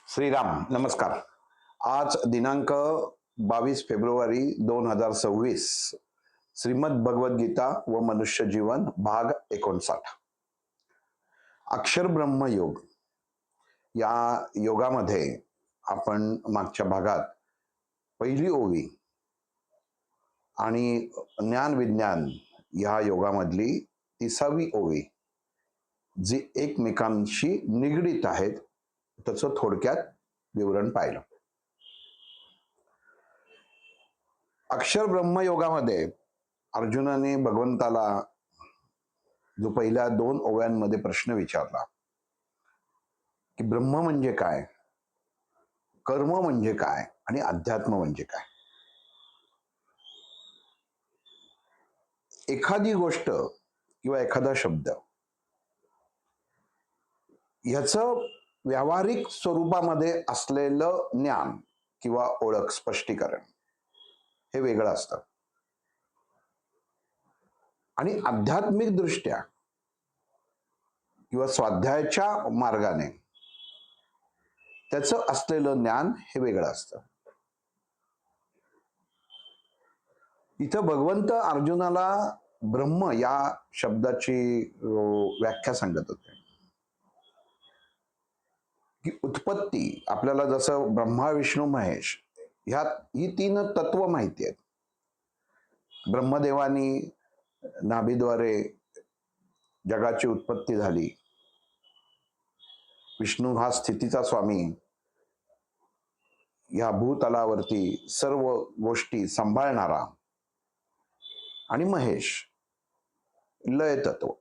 श्रीराम नमस्कार. आज दिनांक 22 फेब्रुवारी 2026. श्रीमद भगवद्गीता व मनुष्य जीवन भाग 59. अक्षर ब्रह्म योग या योगामध्ये आपण मागच्या भागात पहिली ओवी आणि ज्ञान विज्ञान या योगामधली 30वी ओवी जी एकमेकांशी निगडीत आहेत त्याचं थोडक्यात विवरण पाहिलं. अक्षर ब्रह्म योगामध्ये अर्जुनाने भगवंताला जो पहिल्या 2 ओव्यांमध्ये प्रश्न विचारला की ब्रह्म म्हणजे काय, कर्म म्हणजे काय आणि अध्यात्म म्हणजे काय. एखादी गोष्ट किंवा एखादा शब्द ह्याचं व्यावहारिक स्वरूपामध्ये असलेलं ज्ञान किंवा ओळख स्पष्टीकरण हे वेगळं असतं आणि आध्यात्मिक दृष्ट्या किंवा स्वाध्यायाच्या मार्गाने त्याचं असलेलं ज्ञान हे वेगळं असतं. इथं भगवंत अर्जुनाला ब्रह्म या शब्दाची व्याख्या सांगत होते की उत्पत्ती आपल्याला जसं ब्रह्मा विष्णू महेश ही 3 तत्व माहिती आहेत. ब्रह्मदेवानी नाभीद्वारे जगाची उत्पत्ती झाली. विष्णू हा स्थितीचा स्वामी या भूतलावरती सर्व गोष्टी सांभाळणारा आणि महेश लय तत्व.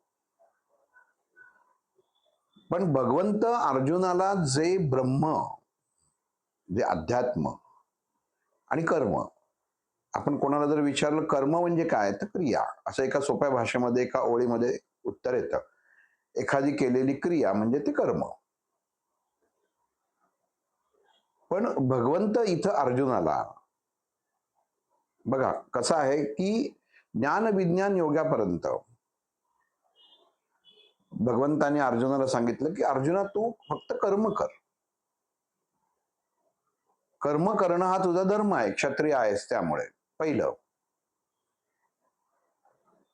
पण भगवंत अर्जुनाला जे ब्रह्म जे अध्यात्म आणि कर्म, आपण कोणाला जर विचारलं कर्म म्हणजे काय तर क्रिया, असं एका सोप्या भाषेमध्ये एका ओळीमध्ये उत्तर येतं. एखादी केलेली क्रिया म्हणजे ते कर्म. पण भगवंत इथं अर्जुनाला बघा कसं आहे की ज्ञान विज्ञान योगापर्यंत भगवंताने अर्जुनाला सांगितलं की अर्जुना तू फक्त कर्म कर. कर्म करणं हा तुझा धर्म आहे, क्षत्रिय आहेस त्यामुळे पहिलं.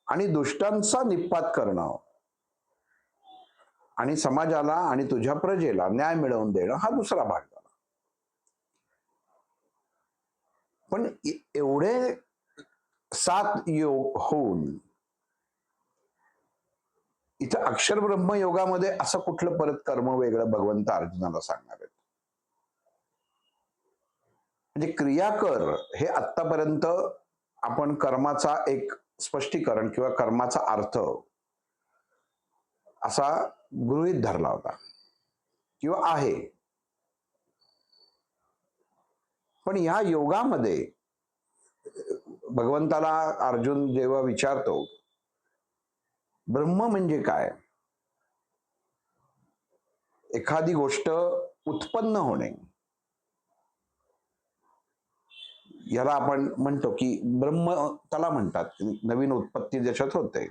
आणि दुष्टांचा निपात करणं आणि समाजाला आणि तुझ्या प्रजेला न्याय मिळवून देणं हा दुसरा भाग झाला. पण एवढे 7 योग होऊन इथं अक्षर ब्रह्म योगामध्ये असं कुठलं परत कर्म वेगळं भगवंत अर्जुनाला सांगणार आहेत. म्हणजे क्रिया कर हे आतापर्यंत आपण कर्माचा एक स्पष्टीकरण किंवा कर्माचा अर्थ असा गृहीत धरला होता किंवा आहे. पण या योगामध्ये भगवंताला अर्जुन जेव्हा विचारतो ब्रह्म म्हणजे काय, एखादी गोष्ट उत्पन्न होणे याला आपण म्हणतो की ब्रह्म त्याला म्हणतात. नवीन उत्पत्ती ज्याच्यात होते,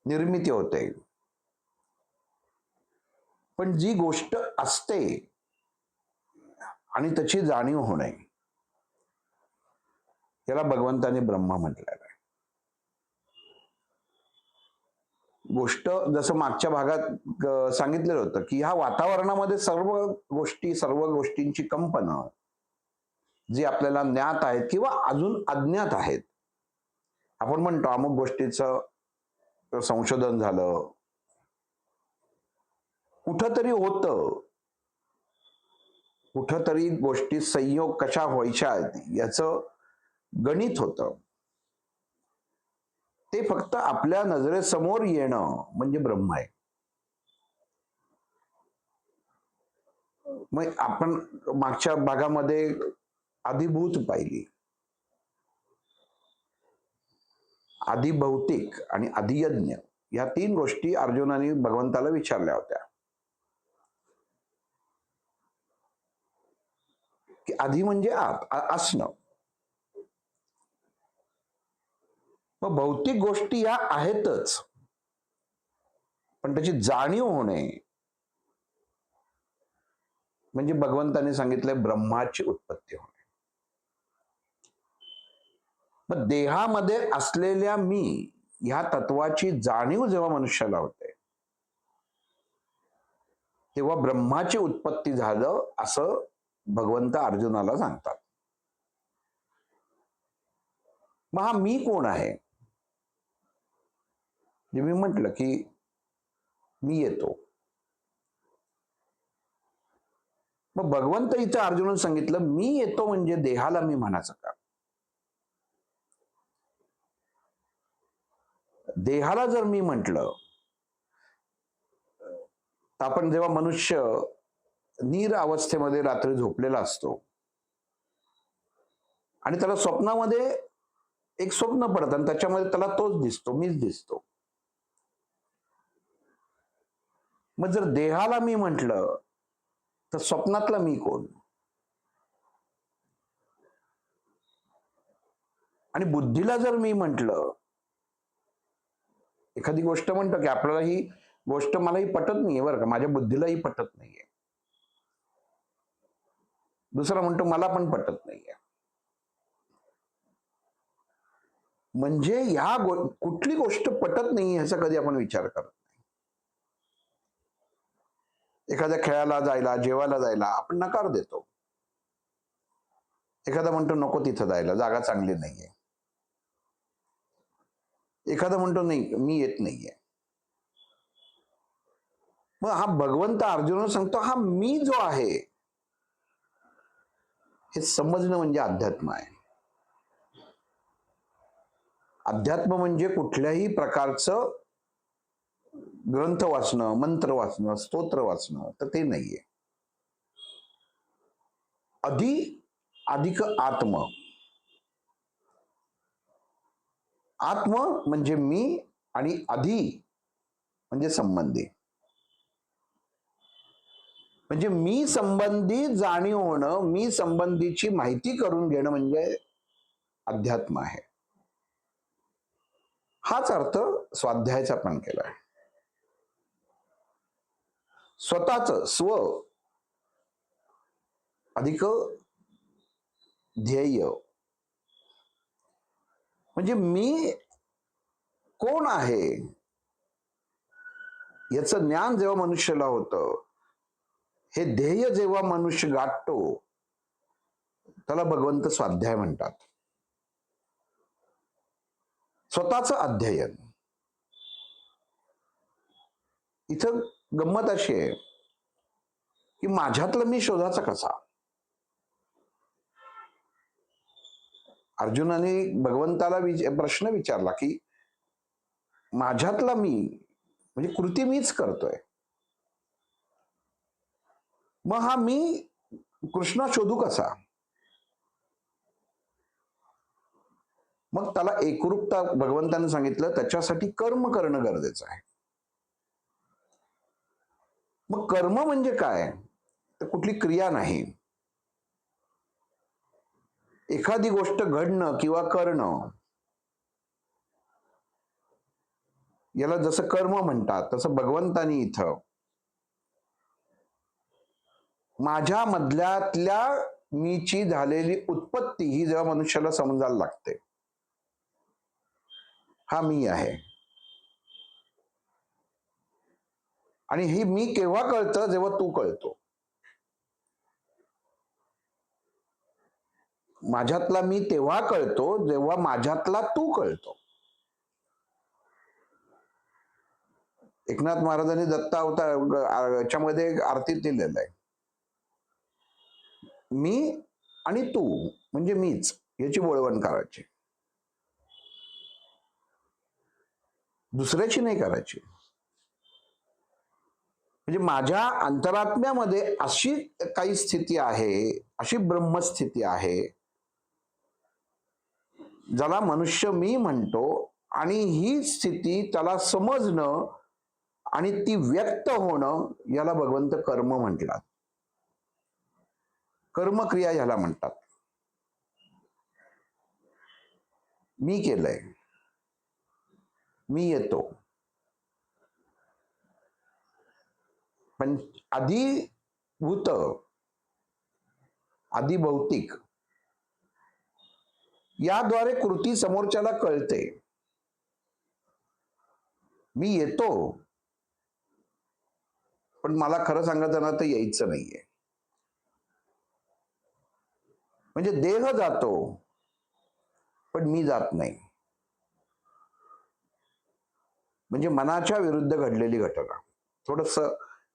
निर्मिती होते. पण जी गोष्ट असते आणि त्याची जाणीव होणे याला भगवंताने ब्रह्म म्हटलेलं आहे. गोष्ट जसं मागच्या भागात सांगितलेलं होतं की ह्या वातावरणामध्ये सर्व गोष्टींची कंपनं जी आपल्याला ज्ञात आहेत किंवा अजून अज्ञात आहेत. आपण म्हणतो अमुक गोष्टीचं संशोधन झालं, कुठंतरी होतं, कुठंतरी गोष्टी संयोग कशा व्हायच्या याचं गणित होतं. ते फक्त आपल्या नजरेसमोर येणं म्हणजे ब्रह्म आहे. मग आपण मागच्या भागामध्ये अधिभूत पाहिली, अधिभौतिक आणि अधियज्ञ या 3 गोष्टी अर्जुनाने भगवंताला विचारल्या होत्या की आधी म्हणजे आत असणं. मग भौतिक गोष्टी या आहेतच, पण त्याची जाणीव होणे म्हणजे भगवंताने सांगितलंय ब्रह्माची उत्पत्ती होणे. मग देहामध्ये असलेल्या मी ह्या तत्वाची जाणीव जेव्हा मनुष्याला होते, तेव्हा ब्रह्माची उत्पत्ती झालं असं भगवंत अर्जुनाला सांगतात. मग हा मी कोण आहे? जे मी म्हटलं की मी येतो. मग भगवंत इथं अर्जुनाला सांगितलं मी येतो म्हणजे देहाला मी म्हणायचं का? देहाला जर मी म्हटलं तर आपण जेव्हा मनुष्य नीर अवस्थेमध्ये रात्री झोपलेला असतो आणि त्याला स्वप्नामध्ये एक स्वप्न पडतं आणि त्याच्यामध्ये त्याला तोच दिसतो, मीच दिसतो. मग जर देहाला मी म्हटलं तर स्वप्नातला मी कोण? आणि बुद्धीला जर मी म्हटलं, एखादी गोष्ट म्हणतो की आपल्याला ही गोष्ट मलाही पटत नाहीये बरं का, माझ्या बुद्धीलाही पटत नाहीये. दुसरा म्हणतो मला पण पटत नाहीये. म्हणजे ह्या कुठली गोष्ट पटत नाही ह्याचा कधी आपण विचार करत नाही. एखाद्या खेळाला जायला, जेवायला जायला आपण नकार देतो. एखादा म्हणतो नको तिथं जायला, जागा चांगली नाहीये. एखादा म्हणतो नाही मी येत नाहीये. मग हा भगवंत अर्जुनाला सांगतो हा मी जो आहे हे समजणं म्हणजे अध्यात्म आहे. अध्यात्म म्हणजे कुठल्याही प्रकारचं ग्रंथ वाचणं, मंत्र वाचणं, स्तोत्र वाचणं तर ते नाहीये. अधिक आत्म. आत्म म्हणजे मी आणि अधि म्हणजे संबंधी. म्हणजे मी संबंधी जाणीव होणं, मी संबंधीची माहिती करून घेणं म्हणजे अध्यात्म आहे. हाच अर्थ स्वाध्यायाचा पण केला आहे. स्वतःच स्व अधिक ध्येय म्हणजे मी कोण आहे याचं ज्ञान जेव्हा मनुष्याला होतं, हे ध्येय जेव्हा मनुष्य गाठतो त्याला भगवंत स्वाध्याय म्हणतात. स्वतःचं अध्ययन. इथं गंमत अशी आहे की माझ्यातलं मी शोधाचा कसा? अर्जुनाने भगवंताला प्रश्न विचारला की माझ्यातला मी म्हणजे कृती मीच करतोय, मग हा मी कृष्णा शोधू कसा? मग त्याला एकरूपता भगवंताने सांगितलं त्याच्यासाठी कर्म करणं गरजेचं आहे. मग कर्म म्हणजे काय? तर कुठली क्रिया नाही. एखादी गोष्ट घडणं किंवा करणं याला जसं कर्म म्हणतात तसं भगवंतानी इथं माझ्या मधल्यातल्या मीची झालेली उत्पत्ती ही जेव्हा मनुष्याला समजायला लागते, हा मी आहे. आणि ही मी केव्हा कळतं? जेव्हा तू कळतो. माझ्यातला मी तेव्हा कळतो जेव्हा माझ्यातला तू कळतो. एकनाथ महाराजांनी दत्त अवतार याच्यामध्ये आरतीत दिलेलं आहे, मी आणि तू म्हणजे मीच याची वळवण करायची, दुसऱ्याची नाही करायची. म्हणजे माझ्या अंतरात्म्यामध्ये अशी काही स्थिती आहे, अशी ब्रह्मस्थिती आहे ज्याला मनुष्य मी म्हणतो, आणि ही स्थिती त्याला समजणं आणि ती व्यक्त होणं याला भगवंत कर्म म्हटतात. कर्मक्रिया याला म्हणतात. मी केलंय, मी येतो. पण अधिभूत आधी भौतिक, याद्वारे कृती समोरच्याला कळते. मी येतो, पण मला खरं सांगायचं ना तर यायचं नाहीये. म्हणजे देह जातो, पण मी जात नाही. म्हणजे मनाच्या विरुद्ध घडलेली घटना. थोडस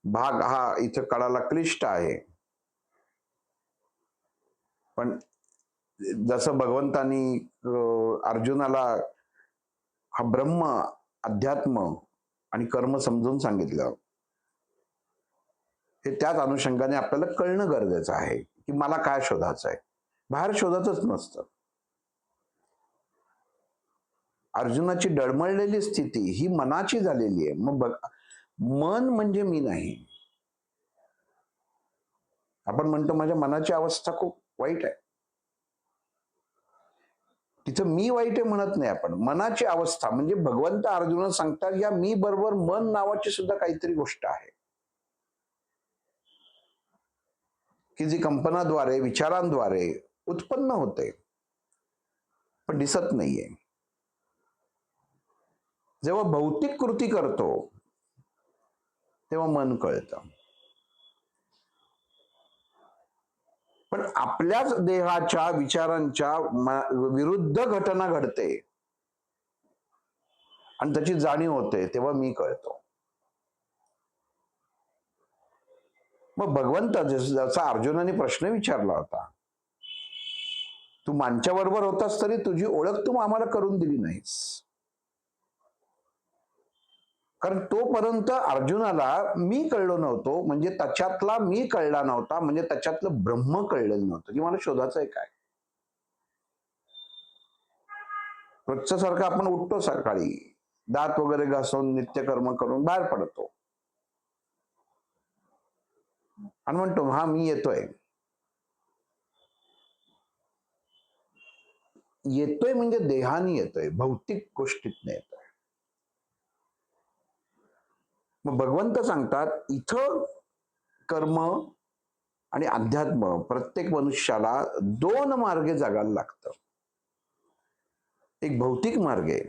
भाग हा इथं कळायला क्लिष्ट आहे. पण जसं भगवंतानी अर्जुनाला हा ब्रह्म, अध्यात्म आणि कर्म समजून सांगितलं, हे त्याच अनुषंगाने आपल्याला कळणं गरजेचं आहे की मला काय शोधायचं आहे. बाहेर शोधायचंच नसतं. अर्जुनाची डळमळलेली स्थिती ही मनाची झालेली आहे. मग बघ, मन म्हणजे मी नाही. आपण म्हणतो माझ्या मनाची अवस्था खूप वाईट आहे. तिथं मी वाईट आहे म्हणत नाही आपण, मनाची अवस्था म्हणजे भगवंत अर्जुना सांगतात या मी बरोबर मन नावाची सुद्धा काहीतरी गोष्ट आहे, की जी कल्पनाद्वारे, विचारांद्वारे उत्पन्न होते, पण दिसत नाहीये. जेव्हा भौतिक कृती करतो तेव्हा मन कळतं. पण आपल्याच देहाच्या विचारांच्या विरुद्ध घटना घडते आणि त्याची जाणीव होते तेव्हा मी कळतो. मग भगवंत जसा अर्जुनाने प्रश्न विचारला होता, तू मानच्या बरोबर होतास तरी तुझी ओळख तू आम्हाला करून दिली नाहीस. कारण तोपर्यंत अर्जुनाला मी कळलो नव्हतो, म्हणजे त्याच्यातला मी कळला नव्हता, म्हणजे त्याच्यातलं ब्रह्म कळलेलं नव्हतं की मला शोधायचं आहे काय. रोजच्या सारखं आपण उठतो सकाळी, दात वगैरे घासून नित्यकर्म करून बाहेर पडतो आणि म्हणतो हा मी येतोय. येतोय म्हणजे देहाने येतोय, भौतिक गोष्टीत येतोय. मग भगवंत सांगतात इथं कर्म आणि अध्यात्म प्रत्येक मनुष्याला दोन मार्गे जगायला लागतं. एक भौतिक मार्ग आहे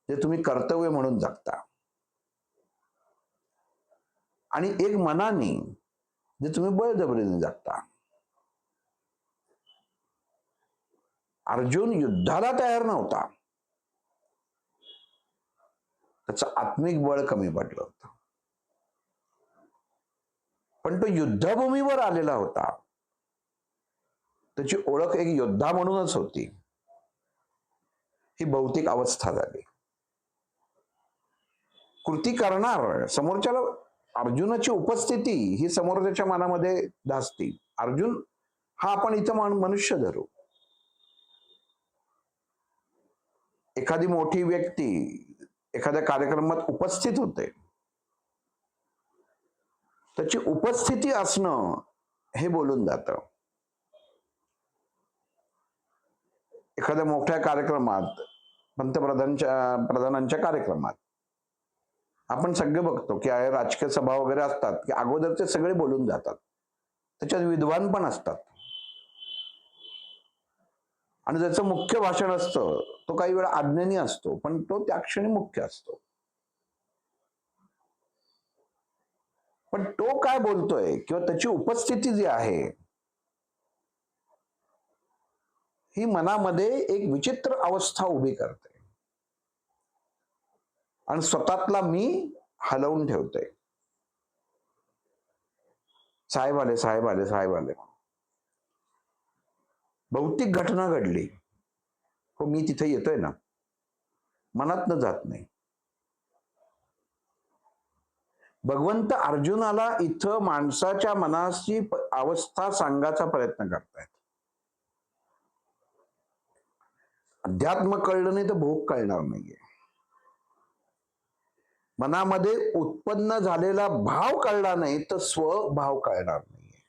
जे तुम्ही कर्तव्य म्हणून जगता, आणि एक मनाने जे तुम्ही बळजबरीने जगता. अर्जुन युद्धाला तयार नव्हता, त्याचं आत्मिक बळ कमी पडलं होतं, पण तो युद्धभूमीवर आलेला होता. त्याची ओळख एक योद्धा म्हणूनच होती. ही भौतिक अवस्था झाली. कृती करणार समोरच्याला, अर्जुनाची उपस्थिती ही समोरच्याच्या मनामध्ये धासती. अर्जुन हा आपण इथं मनुष्य धरू. एखादी मोठी व्यक्ती एखाद्या कार्यक्रमात उपस्थित होते, त्याची उपस्थिती असणं हे बोलून जातं. एखाद्या मोठ्या कार्यक्रमात, प्रधानांच्या कार्यक्रमात आपण सगळे बघतो की राजकीय सभा वगैरे असतात की अगोदरचे सगळे बोलून जातात, त्याच्यात विद्वान पण असतात, आणि ज्याचं मुख्य भाषण असतं तो काही वेळा अज्ञानी असतो, पण तो त्या क्षणी मुख्य असतो. पण तो काय बोलतोय किंवा त्याची उपस्थिती जी आहे ही मनामध्ये एक विचित्र अवस्था उभी करते आणि स्वतःतला मी हलवून ठेवते. साहेब आले, साहेब आले, साहेब आले. भौतिक घटना घडली, हो मी तिथे येतोय ना, मनातनं जात नाही. भगवंत अर्जुनाला इथं माणसाच्या मनाची अवस्था सांगायचा प्रयत्न करतायत. अध्यात्म कळलं नाही तर भोग कळणार नाहीये. मनामध्ये उत्पन्न झालेला भाव कळला नाही तर स्वभाव कळणार नाहीये.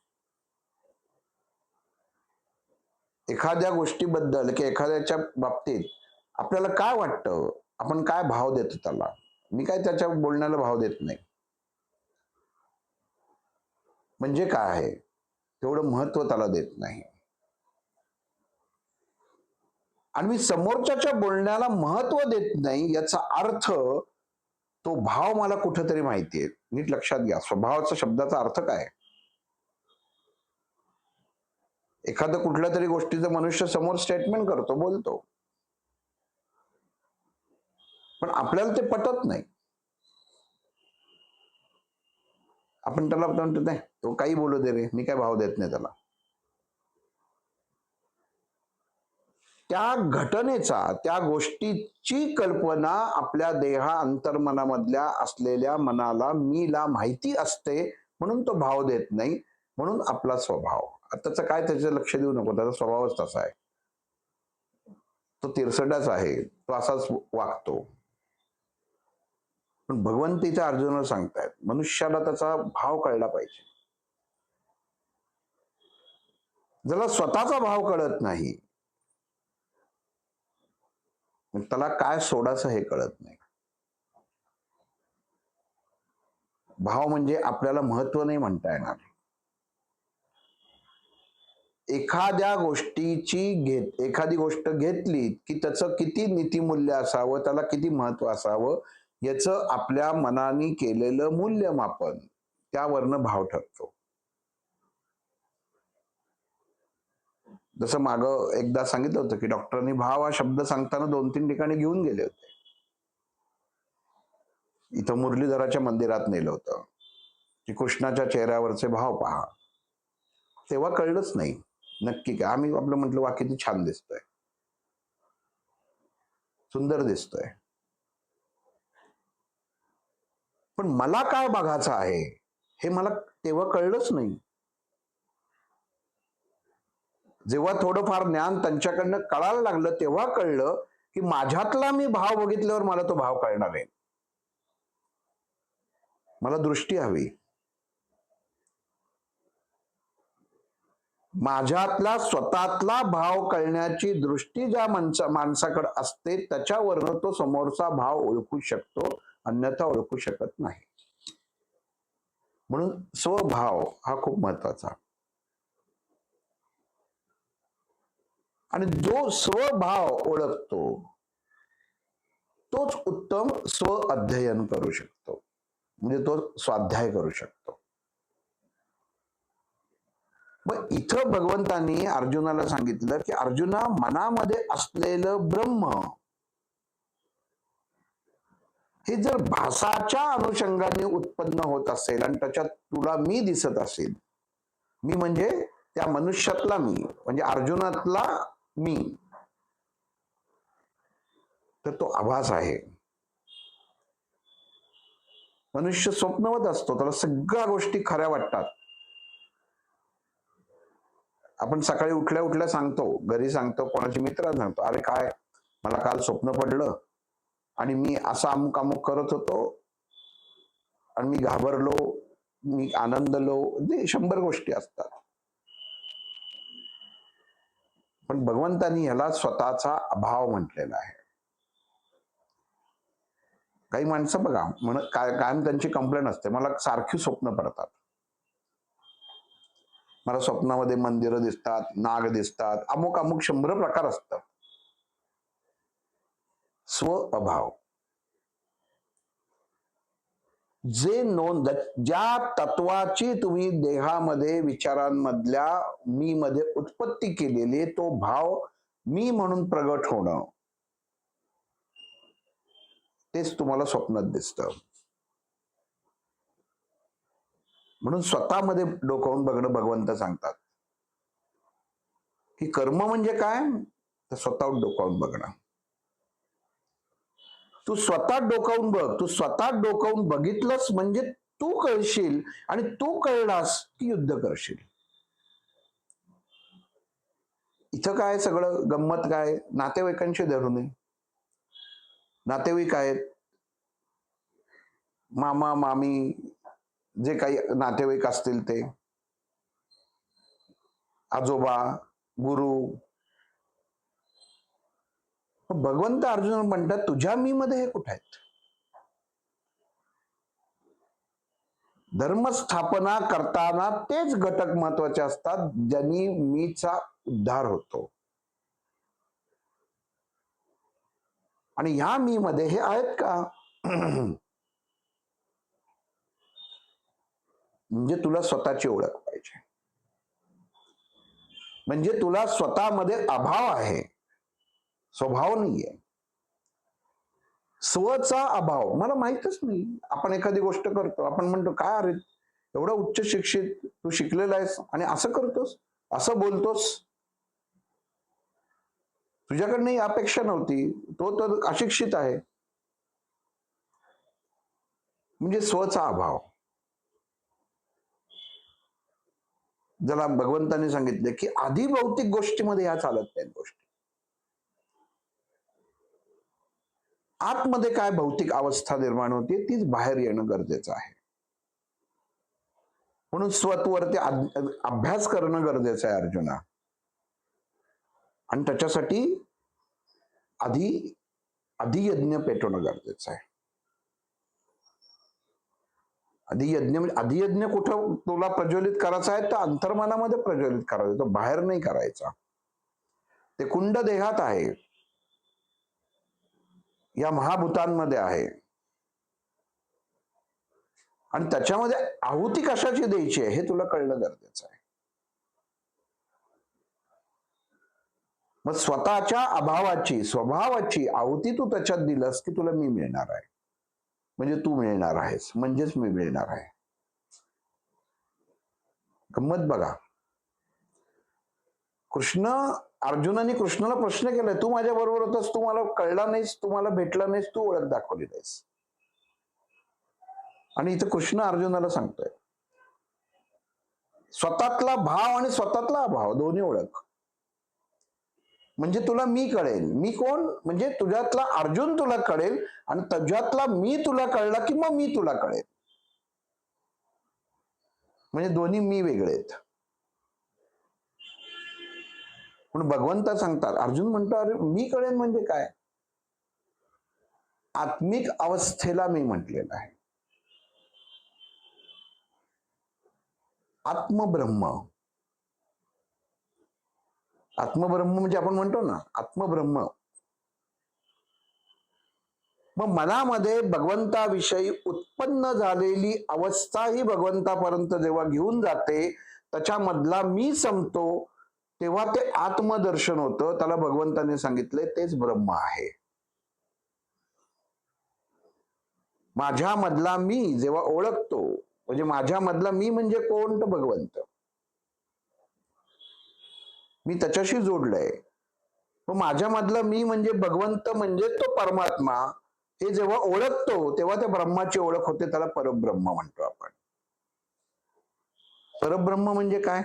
एखाद्या गोष्टीबद्दल की एखाद्याच्या बाबतीत आपल्याला काय वाटतं, आपण काय भाव देतो त्याला. मी काय त्याच्या बोलण्याला भाव देत नाही. म्हणजे काय आहे तेवढं महत्व त्याला देत नाही. आणि मी समोरच्याच्या बोलण्याला महत्व देत नाही याचा अर्थ, तो भाव मला कुठेतरी माहितीये. नीट लक्षात घ्या, स्वभावाचा शब्दाचा अर्थ काय. एखादं कुठल्या तरी गोष्टीचं मनुष्य समोर स्टेटमेंट करतो, बोलतो, पण आपल्याला ते पटत नाही. आपण त्याला म्हणतो, नाही तो काही बोलू दे रे, मी काय भाव देत नाही त्याला. त्या घटनेचा, त्या गोष्टीची कल्पना आपल्या देहा अंतर्मनामधल्या असलेल्या मनाला, मीला माहिती असते, म्हणून तो भाव देत नाही. म्हणून आपला स्वभाव, त्याचं काय, त्याचं लक्ष देऊ नको, त्याचा स्वभावच तसा आहे, तो तिरसटाच आहे, तो असाच वागतो. पण भगवंत इथे अर्जुनाला सांगतायत, मनुष्याला त्याचा भाव कळला पाहिजे. ज्याला स्वतःचा भाव कळत नाही, त्याला काय सोडायचं हे कळत नाही. भाव म्हणजे आपल्याला महत्व नाही म्हणता येणार. एखाद्या एखादी गोष्ट घेतली की त्याचं किती नीतिमूल्य असावं, त्याला किती महत्व असावं, याचं आपल्या मनाने केलेलं मूल्यमापन, त्यावरनं भाव ठरतो. जसं मागं एकदा सांगितलं होतं की डॉक्टरांनी भाव हा शब्द सांगताना 2-3 ठिकाणी घेऊन गेले होते. इथं मुरलीधराच्या मंदिरात नेलं होतं की कृष्णाच्या चेहऱ्यावरचे भाव पहा. तेव्हा कळलंच नाही नक्की काय. आम्ही आपलं म्हटलं, वा किती छान दिसतोय, सुंदर दिसतोय, पण मला काय बघायचं आहे हे मला तेव्हा कळलंच नाही. जेव्हा थोडंफार ज्ञान त्यांच्याकडनं कळायला लागलं, तेव्हा कळलं की माझ्यातला मी भाव बघितल्यावर मला तो भाव कळणार आहे. मला दृष्टी हवी. माझ्यातला स्वतःतला भाव कळण्याची दृष्टी ज्या माणसाकडे असते, त्याच्यावरनं तो समोरचा भाव ओळखू शकतो, अन्यथा ओळखू शकत नाही. म्हणून स्वभाव हा खूप महत्वाचा. आणि जो स्वभाव ओळखतो तोच उत्तम स्व अध्ययन करू शकतो, म्हणजे तो स्वाध्याय करू शकतो. मग इथं भगवंतांनी अर्जुनाला सांगितलं की अर्जुना, मनामध्ये असलेलं ब्रह्म हे जर भासाच्या अनुषंगाने उत्पन्न होत असेल आणि त्याच्यात तुला मी दिसत असेल, मी म्हणजे त्या मनुष्यातला मी, म्हणजे अर्जुनातला मी, तर तो आभास आहे. मनुष्य स्वप्नवत असतो, त्याला सगळ्या गोष्टी खऱ्या वाटतात. आपण सकाळी उठल्या उठल्या सांगतो, घरी सांगतो, कोणाच्या मित्राला सांगतो, अरे काय मला काल स्वप्न पडलं आणि मी असं अमुक अमुक करत होतो आणि मी घाबरलो, मी आनंदलो, 100 गोष्टी असतात. पण भगवंतांनी ह्याला स्वतःचा अभाव म्हटलेला आहे. काही माणसं बघा, कायम त्यांची कंप्लेंट असते, मला सारखी स्वप्न पडतात, मला स्वप्नामध्ये मंदिरं दिसतात, नाग दिसतात, अमुक अमुक 100 प्रकार असतात. स्व अभाव, जे नोंद, ज्या तत्वाची तुम्ही देहामध्ये विचारांमधल्या मी मध्ये उत्पत्ती केलेली, तो भाव मी म्हणून प्रगट होणं, तेच तुम्हाला स्वप्नात दिसतं. म्हणून स्वतःमध्ये डोकावून बघणं भगवंत सांगतात की कर्म म्हणजे काय, तर स्वतःवर डोकावून बघणं. तू स्वतः डोकावून बघ, तू स्वतः डोकावून बघितलंस म्हणजे तू कळशील, आणि तू कळलास की युद्ध करशील. इथं काय सगळं गंमत काय, नातेवाईकांशी धरून आहे. नातेवाईक आहेत, मामा मामी, जे काही नातेवाईक असतील ते, आजोबा, गुरु. भगवंत अर्जुन म्हणतात, तुझ्या मी मध्ये हे कुठे आहेत? धर्मस्थापना करताना तेच घटक महत्वाचे असतात, ज्यांनी मीचा उद्धार होतो. आणि ह्या मी मध्ये हे आहेत का? म्हणजे तुला स्वतःची ओळख पाहिजे. म्हणजे तुला स्वतःमध्ये अभाव आहे, स्वभाव नाहीये. स्वचा अभाव मला माहितच नाही. आपण एखादी गोष्ट करतो, आपण म्हणतो काय अरे एवढा उच्च शिक्षित तू शिकलेला आहेस आणि असं करतोस, असं बोलतोस, तुझ्याकडनं ही अपेक्षा नव्हती, तो तर अशिक्षित आहे. म्हणजे स्वचा अभाव. ज्याला भगवंतांनी सांगितले की आधी भौतिक गोष्टीमध्ये ह्या चालत नाहीत गोष्टी. आतमध्ये काय भौतिक अवस्था निर्माण होते तीच बाहेर येणं गरजेचं आहे. म्हणून स्वतःवरती अभ्यास करणं गरजेचं आहे अर्जुना. आणि त्याच्यासाठी अधियज्ञ पेटवणं गरजेचं आहे. अधियज्ञ म्हणजे अधियज्ञ कुठं तुला प्रज्वलित करायचा आहे तर अंतर्मनामध्ये प्रज्वलित करायचा, तो बाहेर नाही करायचा. ते कुंड देहात आहे, या महाभूतांमध्ये आहे. आणि त्याच्यामध्ये आहुती कशाची द्यायची आहे हे तुला कळणं गरजेचं आहे. मग स्वतःच्या अभावाची स्वभावाची आहुती तू त्याच्यात दिलंस की तुला मी मिळणार आहे, म्हणजे तू मिळणार आहेस, म्हणजेच मी मिळणार आहे. गंमत बघा, अर्जुनाने कृष्णाला प्रश्न केलाय, तू माझ्या बरोबर होतास, तू मला कळला नाहीस, तू मला भेटला नाहीस, तू ओळख दाखवली नाहीस. आणि इथं कृष्ण अर्जुनाला सांगतोय स्वतःतला भाव आणि स्वतःतला अभाव दोन्ही ओळख. म्हणजे तुला मी कळेल, मी कोण, म्हणजे तुझ्यातला अर्जुन तुला कळेल आणि तुझ्यातला मी तुला कळला की मग मी तुला कळेल. म्हणजे दोन्ही मी वेगळे आहेत. म्हणून भगवंत सांगतात, अर्जुन म्हणतो अरे मी कळेल म्हणजे काय? आत्मिक अवस्थेला मी म्हटलेलं आहे. आत्मब्रह्म. आत्मब्रह्म म्हणजे आपण म्हणतो ना आत्मब्रह्म. मग मनामध्ये भगवंताविषयी उत्पन्न झालेली अवस्था ही भगवंतापर्यंत जेव्हा घेऊन जाते, त्याच्यामधला मी संपतो, तेव्हा ते आत्मदर्शन होतं. त्याला भगवंताने सांगितले तेच ब्रह्म आहे. माझ्यामधला मी जेव्हा ओळखतो, म्हणजे माझ्यामधला मी म्हणजे कोण? तर भगवंत. मी त्याच्याशी जोडलंय. मग माझ्यामधला मी म्हणजे भगवंत, म्हणजे तो परमात्मा, हे जेव्हा ओळखतो तेव्हा त्या ब्रह्माची ओळख होते. त्याला परब्रह्म म्हणतो आपण. परब्रह्म म्हणजे काय?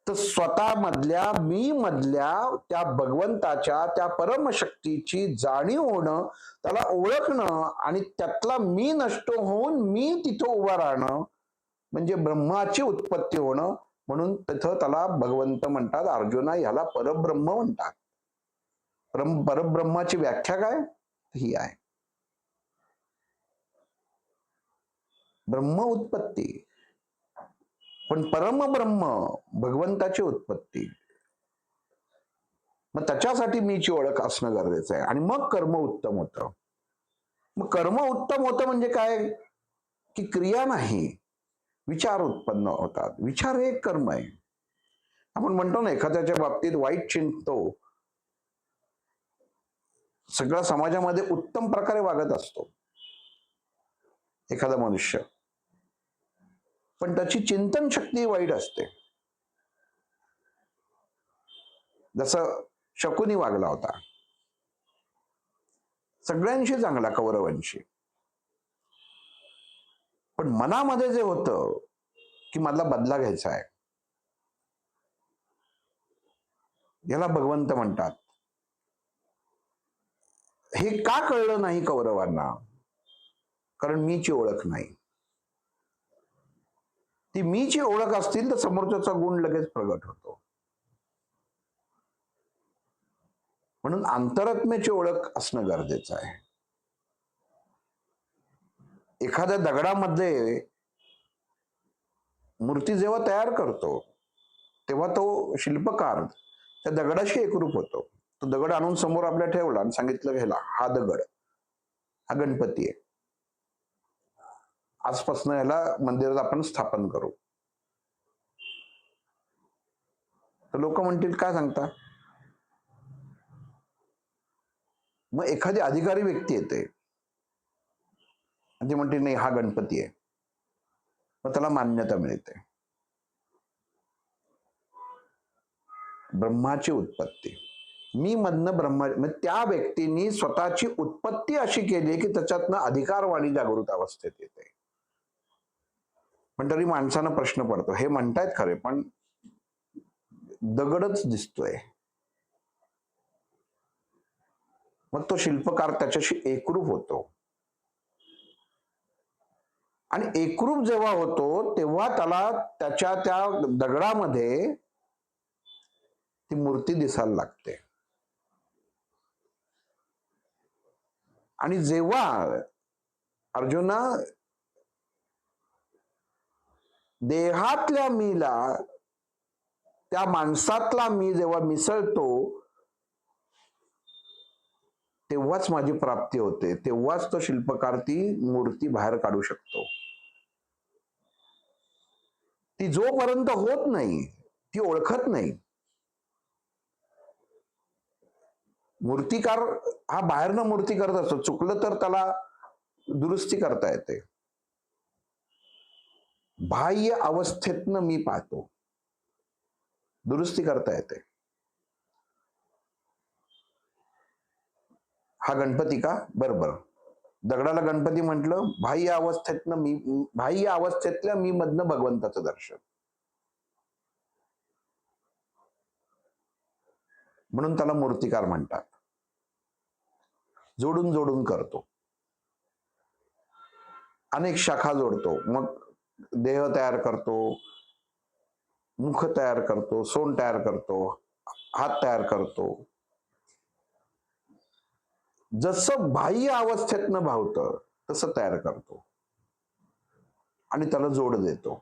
तर स्वतःमधल्या मी मधल्या त्या भगवंताच्या त्या परमशक्तीची जाणीव होणं, त्याला ओळखणं आणि त्यातला मी नष्ट होऊन मी तिथं उभा राहणं, म्हणजे ब्रह्माची उत्पत्ती होणं. म्हणून तिथं त्याला भगवंत म्हणतात. अर्जुना याला परब्रह्म म्हणतात. परब्रह्माची व्याख्या काय? ही आहे ब्रह्म उत्पत्ती. पण परमब्रह्म भगवंताची उत्पत्ती. मग त्याच्यासाठी मीची ओळख असणं गरजेचं आहे. आणि मग कर्म उत्तम होतं. मग कर्म उत्तम होतं म्हणजे काय? की क्रिया नाही, विचार उत्पन्न होतात. विचार हे एक कर्म आहे. आपण म्हणतो ना एखाद्याच्या बाबतीत वाईट चिंततो, सगळ्या समाजामध्ये उत्तम प्रकारे वागत असतो एखादा मनुष्य, पण त्याची चिंतन शक्ती वाईट असते. जसं शकुनी वागला होता, सगळ्यांशी चांगला, कौरवांशी, पण मनामध्ये जे होतं की मला बदला घ्यायचा आहे, याला भगवंत म्हणतात. हे का कळलं नाही कौरवांना? कारण मीची ओळख नाही. ती मीची ओळख असतील तर समोरच्याचा गुण लगेच प्रगट होतो. म्हणून अंतरात्म्याची ओळख असणं गरजेचं आहे. एखाद्या दगडामध्ये मूर्ती जेव्हा तयार करतो तेव्हा तो शिल्पकार त्या दगडाशी एकरूप होतो. तो दगड आणून समोर आपल्या ठेवला आणि सांगितलं घ्यायला, हा दगड, हा गणपती आहे, आजपासून याला मंदिरात आपण स्थापन करू. तर लोक म्हणतील काय सांगता. मग एखादी अधिकारी व्यक्ती येते आणि ती म्हणते नाही हा गणपती आहे, मग त्याला मान्यता मिळते. ब्रह्माची उत्पत्ती, मी मधनं ब्रह्मा, म्हणजे त्या व्यक्तीने स्वतःची उत्पत्ती अशी केली की त्याच्यातनं अधिकारवाणी जागृत अवस्थेत येते. पण तरी माणसानं प्रश्न पडतो, हे म्हणतायत खरे पण दगडच दिसतोय. मग तो शिल्पकार त्याच्याशी एकरूप होतो आणि एकरूप जेव्हा होतो तेव्हा त्याला त्याच्या त्या दगडामध्ये ती मूर्ती दिसायला लागते. आणि जेव्हा अर्जुना देहातल्या मीला त्या माणसातला मी जेव्हा मिसळतो तेव्हाच माझी प्राप्ती होते, तेव्हाच तो शिल्पकार ती मूर्ती बाहेर काढू शकतो. ती जोपर्यंत होत नाही, ती ओळखत नाही. मूर्तिकार हा बाहेरनं मूर्ती करत असतो, चुकलं तर त्याला दुरुस्ती करता येते. बाह्य अवस्थेतनं मी पाहतो, दुरुस्ती करता येते. हा गणपती का, बरोबर, दगडाला गणपती म्हटलं, बाह्य अवस्थेतनं मी, बाह्य अवस्थेतल्या मी मधनं भगवंताचं दर्शन. म्हणून त्याला मूर्तिकार म्हणतात. जोडून जोडून करतो, अनेक शाखा जोडतो, मग देह तयार करतो, मुख तयार करतो, सोंड तयार करतो, हात तयार करतो. जसं बाह्य अवस्थेतनं भावतं तसं तयार करतो आणि त्याला जोड देतो,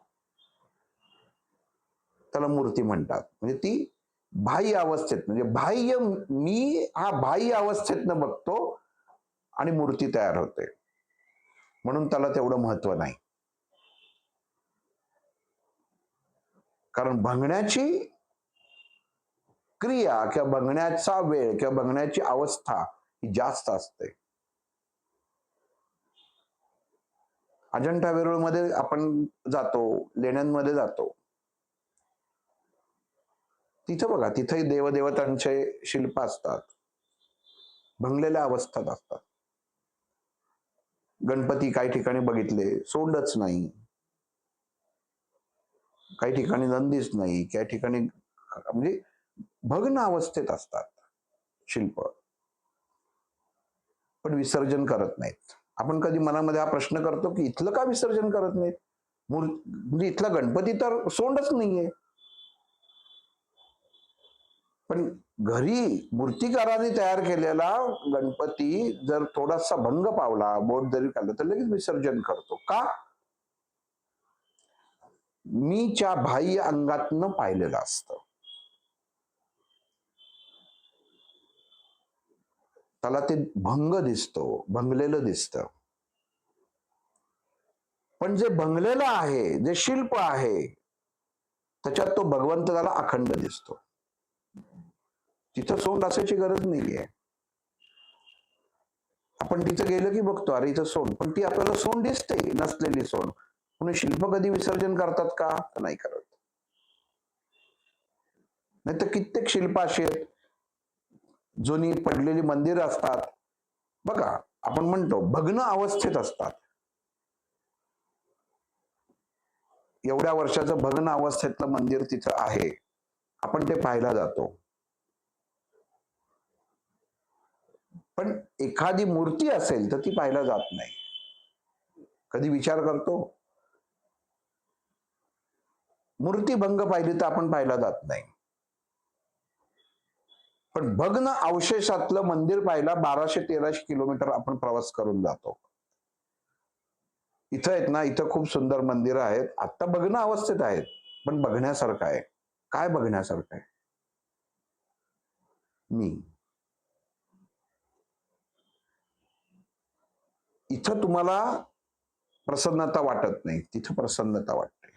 त्याला मूर्ती म्हणतात. म्हणजे ती बाह्य अवस्थेत, म्हणजे बाह्य मी हा बाह्य अवस्थेतनं बघतो आणि मूर्ती तयार होते, म्हणून त्याला तेवढं महत्व नाही. कारण बघण्याची क्रिया किंवा बघण्याचा वेळ किंवा बघण्याची अवस्था ही जास्त असते. अजंठा वेरूळ मध्ये आपण जातो, लेण्यांमध्ये जातो, तिथं बघा, तिथेही देवदेवतांचे शिल्प असतात, भंगलेल्या अवस्थेत असतात. गणपती काही ठिकाणी बघितले सोंडच नाही, काही ठिकाणी नंदीच नाही, काही ठिकाणी म्हणजे भग्न अवस्थेत असतात शिल्प, पण विसर्जन करत नाहीत. आपण कधी मनामध्ये हा प्रश्न करतो की इथलं का विसर्जन करत नाहीत, म्हणजे इथला गणपती तर सोंडच नाहीये. पण घरी मूर्तिकाराने तयार केलेला गणपती जर थोडासा भंग पावला, बोट जरी काढलं तर लगेच विसर्जन करतो. का? मीच्या बाह्य अंगातनं पाहिलेलं असतं, त्याला ते भंग दिसतो, भंगलेलं दिसतं. पण जे भंगलेलं आहे, जे शिल्प आहे, त्याच्यात तो भगवंत त्याला अखंड दिसतो. तिथं सोंड असायची गरज नाहीये. आपण तिथं गेलं की बघतो, अरे इथं सोंड, पण ती आपल्याला सोंड दिसते, नसलेली सोंड. म्हणून शिल्प कधी विसर्जन करतात का? नाही करत. नाही तर कित्येक शिल्प अशी आहेत, जुनी पडलेली मंदिर असतात बघा, आपण म्हणतो भग्न अवस्थेत असतात. एवढ्या वर्षाचं भग्न अवस्थेतलं मंदिर तिथं आहे, आपण ते पाहायला जातो. पण एखादी मूर्ती असेल तर ती पाहायला जात नाही. कधी विचार करतो, मूर्ती भंग पाहिली तर आपण पाहायला जात नाही, पण भग्न अवशेषातलं मंदिर पाहायला 1200-1300 किलोमीटर आपण प्रवास करून जातो. इथं आहेत ना, इथं खूप सुंदर मंदिरं आहेत, आता भग्न अवस्थेत आहेत, पण बघण्यासारखं आहे. काय बघण्यासारखं आहे? मी इथं तुम्हाला प्रसन्नता वाटत नाही, तिथं प्रसन्नता वाटते.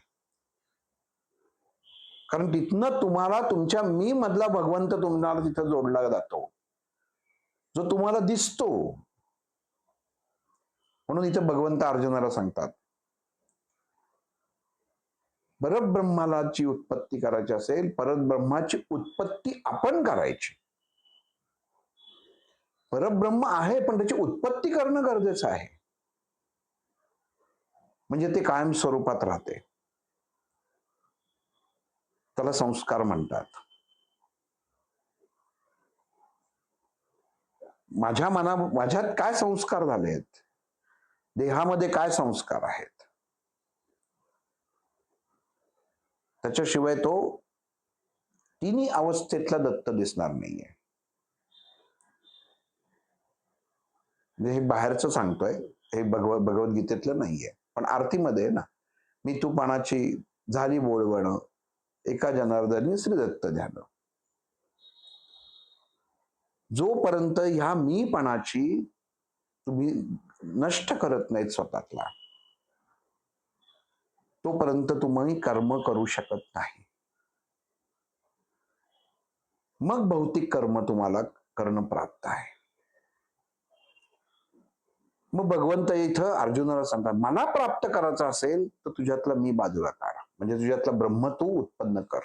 कारण तिथनं तुम्हाला तुमच्या मी मधला भगवंत तुम्हाला तिथं जोडला जातो, जो तुम्हाला दिसतो. म्हणून इथं भगवंत अर्जुनाला सांगतात, परब्रह्माची उत्पत्ती करायची असेल, परब्रह्माची उत्पत्ती आपण करायची. परब्रह्म आहे, पण त्याची उत्पत्ती करणं गरजेचं आहे. म्हणजे ते कायम स्वरूपात राहते. त्याला संस्कार म्हणतात. माझ्यात काय संस्कार झालेत, देहामध्ये काय संस्कार आहेत, त्याच्याशिवाय तो तिन्ही अवस्थेतला दत्त दिसणार नाहीये. म्हणजे हे बाहेरचं सांगतोय, हे भगवद्गीतेतलं नाहीये, पण आरतीमध्ये ना, मी तू पानाची झाली बोळवण, एका जनार्दनी श्री दत्त ध्यान. जोपर्यंत ह्या मीपणाची तुम्ही नष्ट करत नाहीत स्वतःतला, तोपर्यंत तुम्ही कर्म करू शकत नाही. मग भौतिक कर्म तुम्हाला करणं प्राप्त आहे. मग भगवंत इथं अर्जुनाला सांगतात, मला प्राप्त करायचं असेल तर तुझ्यातला मी बाजूला काढ, म्हणजे तुझ्यातला ब्रह्म तू उत्पन्न कर.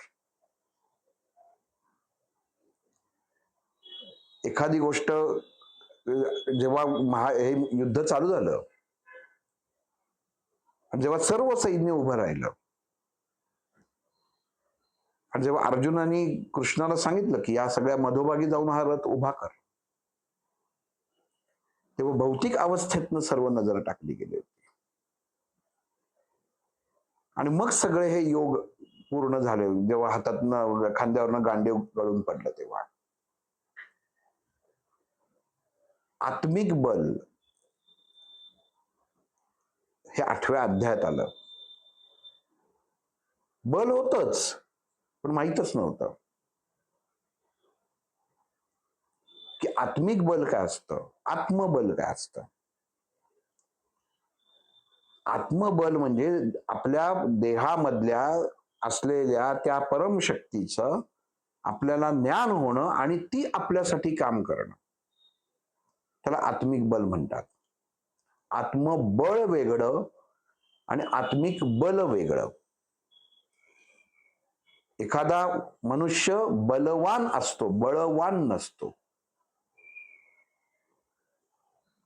एखादी गोष्ट जेव्हा हे युद्ध चालू झालं, आणि जेव्हा सर्व सैन्य उभं राहिलं, आणि जेव्हा अर्जुनाने कृष्णाला सांगितलं की या सगळ्या मधोभागी जाऊन हा रथ उभा कर, तेव्हा भौतिक अवस्थेतनं सर्व नजर टाकली गेली होती. आणि मग सगळे हे योग पूर्ण झाले, जेव्हा हातातनं खांद्यावरनं गांडीव गळून पडलं, तेव्हा आत्मिक बल हे 8व्या अध्यायात आलं. बल होतच, पण माहीतच नव्हतं की आत्मिक बल काय असतं, आत्मबल काय असतं. आत्मबल म्हणजे आपल्या देहामधल्या असलेल्या त्या परमशक्तीचं आपल्याला ज्ञान होणं आणि ती आपल्यासाठी काम करणं, त्याला आत्मिक बल म्हणतात. आत्मबळ वेगळं आणि आत्मिक बल वेगळं. एखादा मनुष्य बलवान असतो, बळवान नसतो.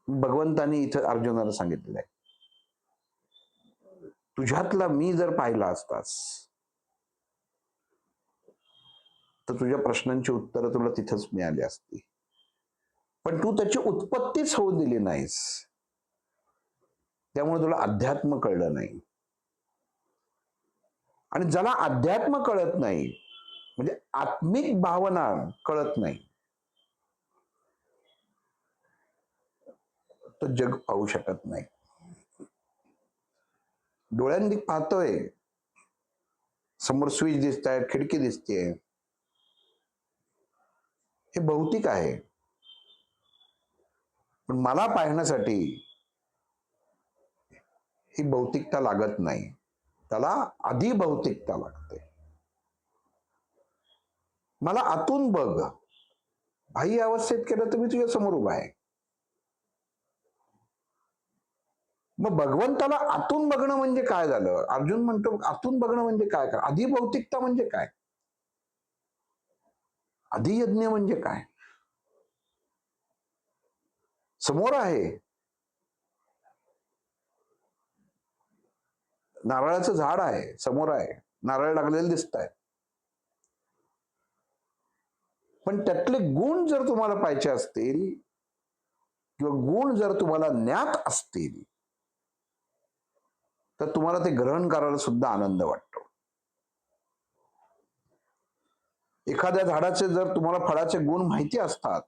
भगवंतांनी इथं अर्जुनाला सांगितलेलं आहे, तुझ्यातला मी जर पाहिला असतास तर तुझ्या प्रश्नांची उत्तरं तुला तिथंच मिळाली असती, पण तू त्याची उत्पत्तीच होऊ दिली नाहीस, त्यामुळे तुला अध्यात्म कळलं नाही. आणि ज्याला अध्यात्म कळत नाही, म्हणजे आत्मिक भावना कळत नाही, तो जग पाहू शकत नाही. डोळ्यांनी पाहतोय, समोर स्विच दिसतायत, खिडकी दिसतेय, हे भौतिक आहे. पण मला पाहण्यासाठी ही भौतिकता लागत नाही, त्याला आधी भौतिकता लागते. मला आतून बघ, बाह्य अवस्थेत केलं तर मी तुझ्या समोर उभा आहे. मग भगवंताला आतून बघणं म्हणजे काय झालं? अर्जुन म्हणतो आतून बघणं म्हणजे काय? आधी भौतिकता म्हणजे काय? आधी यज्ञ म्हणजे काय? समोर आहे, नारळाचं झाड आहे, समोर आहे, नारळ लागलेले दिसत आहे, पण त्यातले गुण जर तुम्हाला पाहिजे असतील किंवा गुण जर तुम्हाला ज्ञात असतील तर तुम्हाला ते ग्रहण करायला सुद्धा आनंद वाटतो. एखाद्या झाडाचे जर तुम्हाला फळाचे गुण माहिती असतात,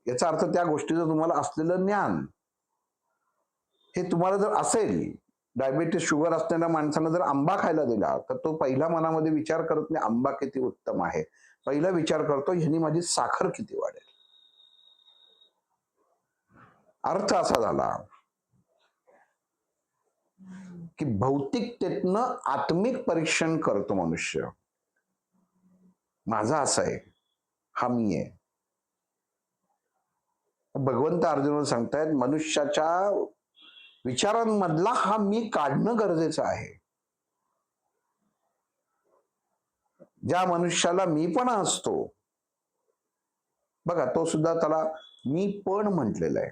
याचा अर्थ त्या गोष्टीचं तुम्हाला असलेलं ज्ञान हे तुम्हाला जर असेल. डायबिटीस शुगर असलेल्या माणसानं जर आंबा खायला दिला तर तो पहिला मनामध्ये विचार करत नाही आंबा किती उत्तम आहे, पहिला विचार करतो ह्यानी माझी साखर किती वाढेल. अर्थ असा झाला की भौतिकतेतनं आत्मिक परीक्षण करतो मनुष्य. माझा असा आहे, हा मी आहे. भगवंत अर्जुनाला सांगतायत मनुष्याच्या विचारांमधला हा मी काढणं गरजेचं आहे. ज्या मनुष्याला मीपणा असतो बघा, तो सुद्धा त्याला मी पण म्हटलेला आहे.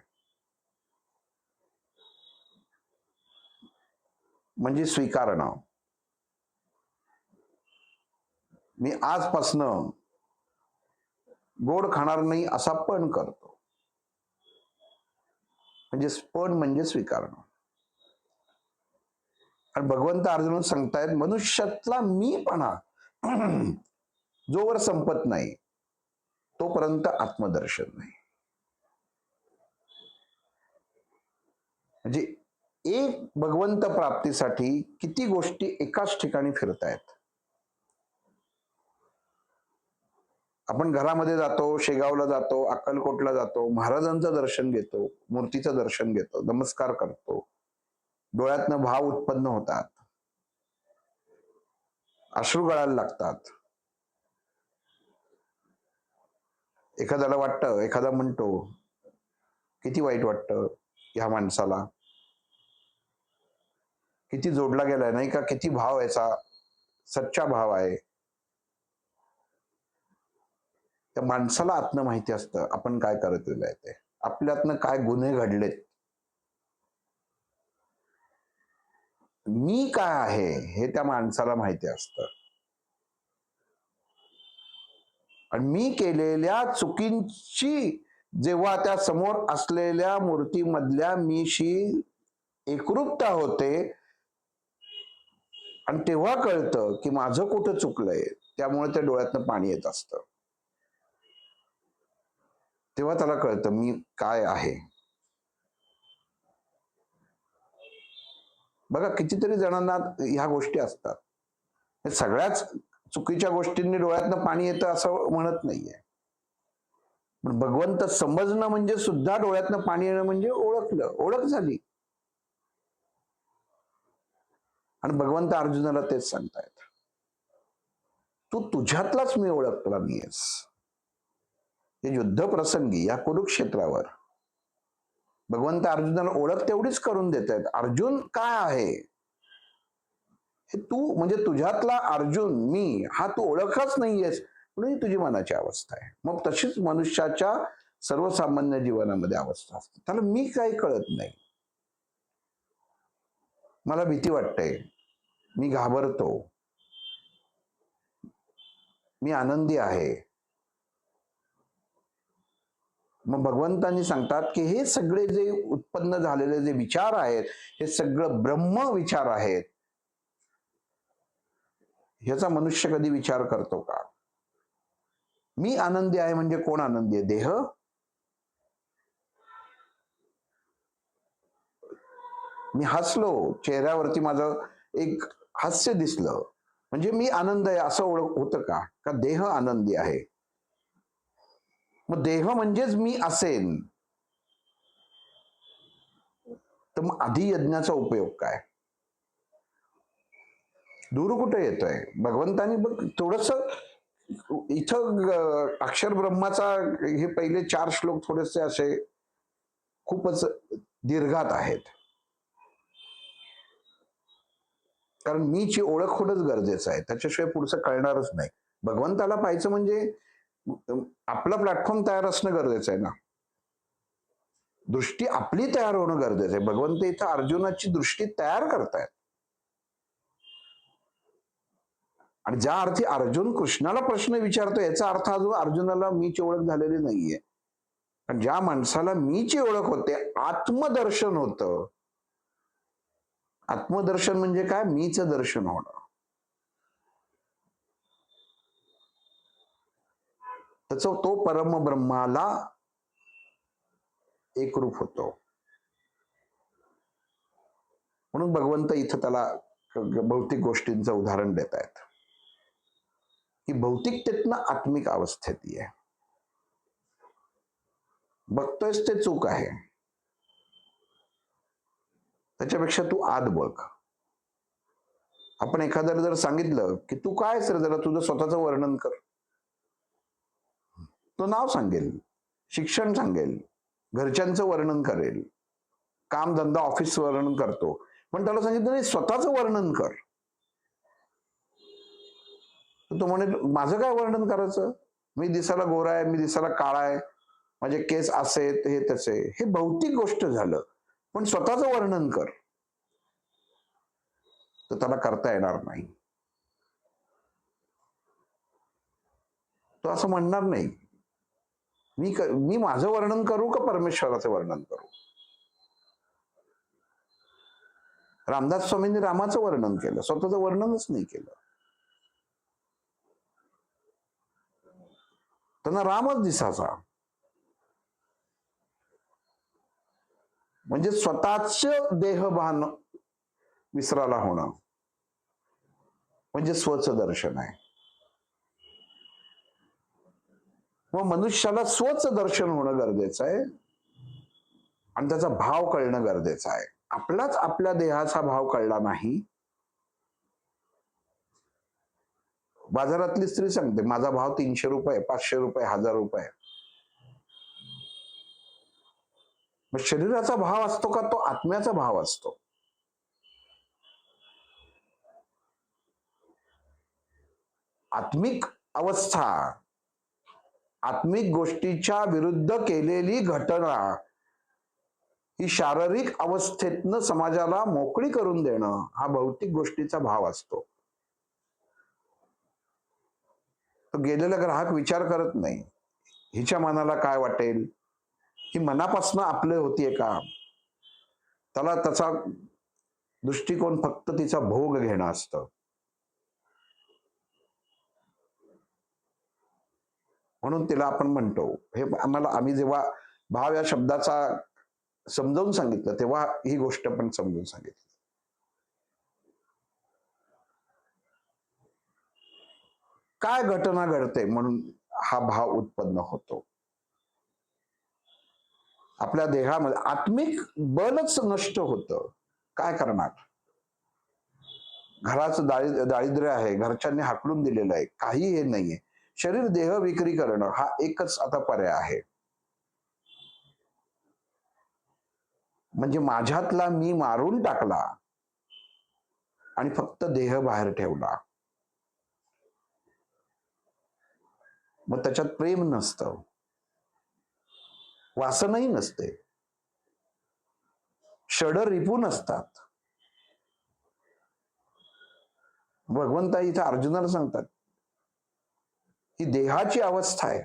म्हणजे स्वीकारणं. मी आजपासनं गोड खाणार नाही असा पण करतो. म्हणजे पण म्हणजे स्वीकारणं. आणि भगवंत अर्जुन सांगतायत मनुष्यातला मीपणा जोवर संपत नाही तोपर्यंत आत्मदर्शन नाही. म्हणजे एक भगवंत प्राप्तीसाठी किती गोष्टी एकाच ठिकाणी फिरतायत. आपण घरामध्ये जातो, शेगावला जातो, अक्कलकोटला जातो, महाराजांचं दर्शन घेतो, मूर्तीचं दर्शन घेतो, नमस्कार करतो, डोळ्यातनं भाव उत्पन्न होतात, अश्रू गळायला लागतात. एखाद्याला वाटतं, एखादा म्हणतो किती वाईट वाटतं ह्या माणसाला, किती जोडला गेलाय नाही का, किती भाव याचा सच्चा भाव आहे. त्या माणसाला आतनं माहिती असतं आपण काय करतलेलं आहे ते, आपल्यातनं काय गुन्हे घडलेत, मी काय आहे हे त्या माणसाला माहिती असतं. आणि मी केलेल्या चुकींची जेव्हा त्या समोर असलेल्या मूर्तीमधल्या मीशी एकरूपता होते आणि तेव्हा कळतं की माझं कुठं चुकलंय, त्यामुळे त्या डोळ्यातनं पाणी येत असतं. तेव्हा त्याला कळतं मी काय आहे. बघा, कितीतरी जणांना ह्या गोष्टी असतात. हे सगळ्याच चुकीच्या गोष्टींनी डोळ्यातनं पाणी येतं असं म्हणत नाहीये. पण भगवंत समजणं म्हणजे सुद्धा डोळ्यातनं पाणी येणं म्हणजे ओळखलं, ओळख झाली. आणि भगवंत अर्जुनाला तेच सांगतायत, तू तुझ्यातलाच मी ओळखला नाहीयेस. हे युद्ध प्रसंगी या कुरुक्षेत्रावर भगवंत अर्जुनाला ओळख तेवढीच करून देत आहेत. अर्जुन काय आहे हे तू, म्हणजे तुझ्यातला अर्जुन मी हा तू ओळखच नाहीयेस, म्हणून तुझी मनाची अवस्था आहे. मग तशीच मनुष्याच्या सर्वसामान्य जीवनामध्ये अवस्था असते. त्याला मी काही कळत नाही, मला भीती वाटते, मी घाबरतो, मी आनंदी आहे. मग भगवंतांनी सांगतात की हे सगळे जे उत्पन्न झालेले जे विचार आहेत हे सगळं ब्रह्म विचार आहेत. ह्याचा मनुष्य कधी विचार करतो का? मी आनंदी आहे म्हणजे कोण आनंदी आहे? देह? मी हसलो, चेहऱ्यावरती माझं एक हास्य दिसलं म्हणजे मी आनंद आहे असं ओळख होतं का? का देह आनंदी आहे? मग देह म्हणजेच मी असेन, तर मग आधी यज्ञाचा उपयोग काय? दूर कुठे येतोय? भगवंतानी बघ थोडस इथं अक्षर ब्रह्माचा हे पहिले 4 श्लोक थोडेसे असे खूपच दीर्घात आहेत. कारण मीची ओळख होणंच गरजेचं आहे, त्याच्याशिवाय पुढचं कळणारच नाही. भगवंताला पाहायचं म्हणजे आपला प्लॅटफॉर्म तयार असणं गरजेचं आहे ना. दृष्टी आपली तयार होणं गरजेचं आहे. भगवंत इथं अर्जुनाची दृष्टी तयार करतायत. आणि ज्या अर्थी अर्जुन कृष्णाला प्रश्न विचारतो याचा अर्थ अजून अर्जुनाला मीची ओळख झालेली नाहीये. पण ज्या माणसाला मीची ओळख होते, आत्मदर्शन होतं. आत्मदर्शन म्हणजे काय? मीचं दर्शन होणं. त्याचं तो परमब्रह्माला एकरूप होतो. म्हणून भगवंत इथं त्याला भौतिक गोष्टींचं उदाहरण देत आहेत की भौतिकतेतनं आत्मिक अवस्थेत आहे. बघतोयस ते चूक आहे, त्याच्यापेक्षा तू आत बघ. आपण एखाद्याला जर सांगितलं की तू काय रे, जरा तुझं स्वतःचं वर्णन कर, तो नाव सांगेल, शिक्षण सांगेल, घरच्यांचं वर्णन करेल, काम धंदा ऑफिस वर्णन करतो. पण त्याला सांगितलं नाही स्वतःचं वर्णन कर, तर तो म्हणेल माझं काय वर्णन करायचं, मी दिसायला गोरा आहे, मी दिसायला काळा आहे, माझे केस असे हे तसे. हे भौतिक गोष्ट झालं. पण स्वतःचं वर्णन कर, तर त्याला करता येणार नाही. तो असं म्हणणार नाही मी माझं वर्णन करू का परमेश्वराचं वर्णन करू. रामदास स्वामींनी रामाचं वर्णन केलं, स्वतःचं वर्णनच नाही केलं. त्यांना रामच दिसायचा. म्हणजे स्वतःच देहभान विसरायला होणं म्हणजे स्वच दर्शन आहे. मग मनुष्याला स्वच दर्शन होणं गरजेचं आहे आणि त्याचा भाव कळणं गरजेचं आहे. आपलाच आपल्या देहाचा भाव कळला नाही. बाजारातली स्त्री सांगते माझा भाव 300 रुपये, 500 रुपये, 1000 रुपये. मग शरीराचा भाव असतो का तो आत्म्याचा भाव असतो. आत्मिक अवस्था, आत्मिक गोष्टीच्या विरुद्ध केलेली घटना ही शारीरिक अवस्थेतनं समाजाला मोकळी करून देणं हा भौतिक गोष्टीचा भाव असतो. तो गेलेला ग्राहक विचार करत नाही हिच्या मनाला काय वाटेल, ही मनापासून आपले होतीये का. त्याला त्याचा दृष्टिकोन फक्त तिचा भोग घेणं असतं. म्हणून तिला आपण म्हणतो, हे आम्ही जेव्हा भाव या शब्दाचा समजावून सांगितलं तेव्हा ही गोष्ट पण समजून सांगितली. काय घटना घडते म्हणून हा भाव उत्पन्न होतो. आपल्या देहामध्ये आत्मिक बलच नष्ट होतं. काय करणार. घराचं दारिद्र्य आहे, घरच्यांनी हाकलून दिलेलं आहे, काही हे नाहीये. शरीर देह विक्री करणं हा एकच आता पर्याय आहे. म्हणजे माझ्यातला मी मारून टाकला आणि फक्त देह बाहेर ठेवला. मग त्याच्यात प्रेम नसतं, वासनही नसते, षड रिपू नसतात. भगवंता इथे अर्जुनाला सांगतात ही देहाची अवस्था आहे.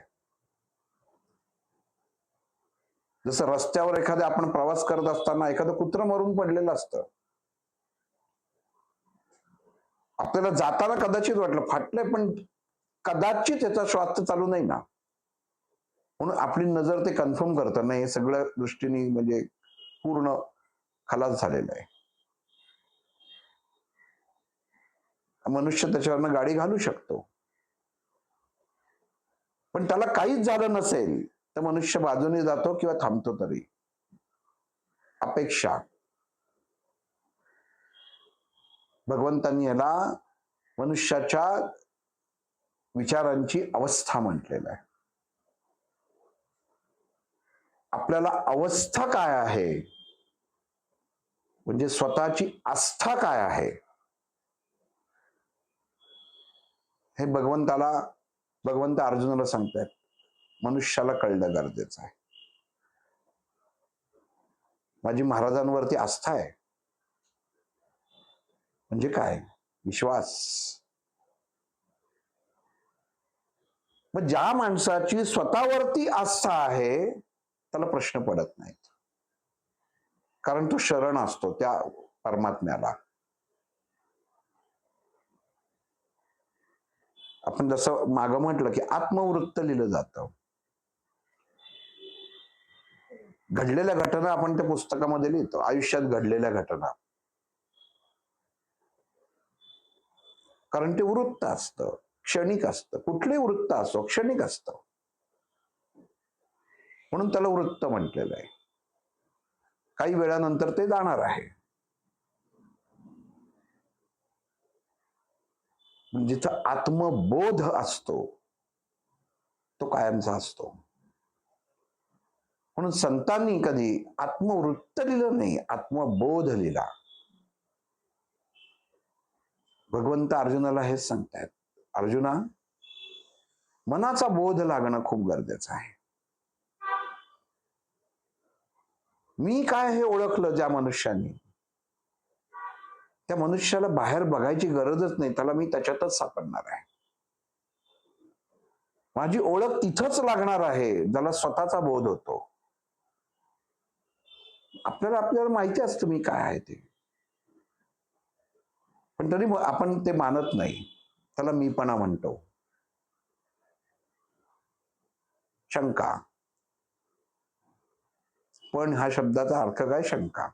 जसं रस्त्यावर एखाद्या आपण प्रवास करत असताना एखादं कुत्रं मरून पडलेलं असतं, आपल्याला जाताना कदाचित वाटलं फाटलंय, पण कदाचित याचा श्वास चालू नाही ना, म्हणून आपली नजर ते कन्फर्म करतं नाही हे सगळ्या दृष्टीने म्हणजे पूर्ण खलास झालेलं आहे. मनुष्य त्याच्यावरनं गाडी घालू शकतो, पण त्याला काहीच झालं नसेल तर मनुष्य बाजूने जातो किंवा थांबतो तरी. अपेक्षा. भगवंतांनी याला मनुष्याच्या विचारांची अवस्था म्हटलेलं आहे. आपल्याला अवस्था काय आहे म्हणजे स्वतःची आस्था काय आहे हे भगवंत अर्जुनाला सांगतात. मनुष्याला कळणं गरजेचं आहे. माझी महाराजांवरती आस्था आहे म्हणजे काय, विश्वास. मग ज्या माणसाची स्वतःवरती आस्था आहे त्याला प्रश्न पडत नाहीत, कारण तो शरण असतो त्या परमात्म्याला. आपण जसं मागं म्हटलं की आत्मवृत्त लिहिलं जातं. घडलेल्या घटना आपण त्या पुस्तकामध्ये लिहितो, आयुष्यात घडलेल्या घटना, कारण ते वृत्त असतं, क्षणिक असतं. कुठलंही वृत्त असो क्षणिक असतं, म्हणून त्याला वृत्त म्हटलेलं आहे. काही वेळानंतर ते जाणार आहे. जिथं आत्मबोध असतो तो कायमचा असतो. म्हणून संतांनी कधी आत्मवृत्त लिहिलं नाही, आत्मबोध लिहिला. भगवंत अर्जुनाला हेच सांगतायत, अर्जुना, मनाचा बोध लागणं खूप गरजेचं आहे. मी काय हे ओळखलं ज्या मनुष्याने, त्या मनुष्याला बाहेर बघायची गरजच नाही, त्याला मी त्याच्यातच सापडणार आहे. माझी ओळख तिथंच लागणार आहे ज्याला स्वतःचा बोध होतो. आपल्याला माहिती असतं मी काय आहे ते, पण तरी आपण ते मानत नाही, त्याला मीपणा म्हणतो. शंका. पण हा शब्दाचा अर्थ काय? शंका.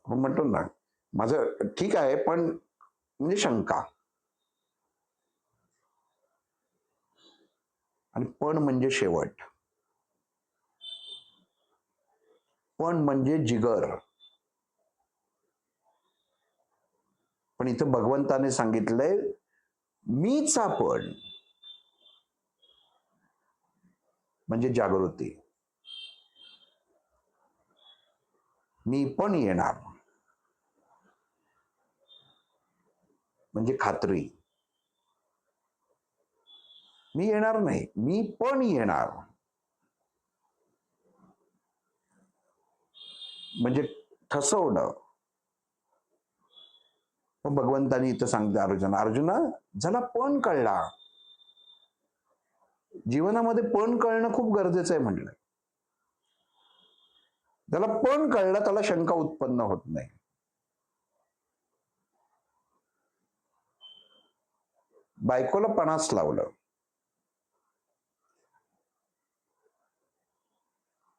आपण म्हणतो ना, माझं ठीक आहे पण म्हणजे शंका. आणि पण म्हणजे शेवट, पण म्हणजे जिगर. पण इथं भगवंताने सांगितलंय मीचा पण म्हणजे जागृती. मी पण येणार म्हणजे खात्री. मी येणार नाही, मी पण येणार म्हणजे ठसवणं. मग भगवंतानी इथं सांगते अर्जुना, ज्याला पण कळला, जीवनामध्ये पण कळणं खूप गरजेचं आहे म्हटलं. त्याला पण कळलं त्याला शंका उत्पन्न होत नाही. बायकोला पणास लावलं,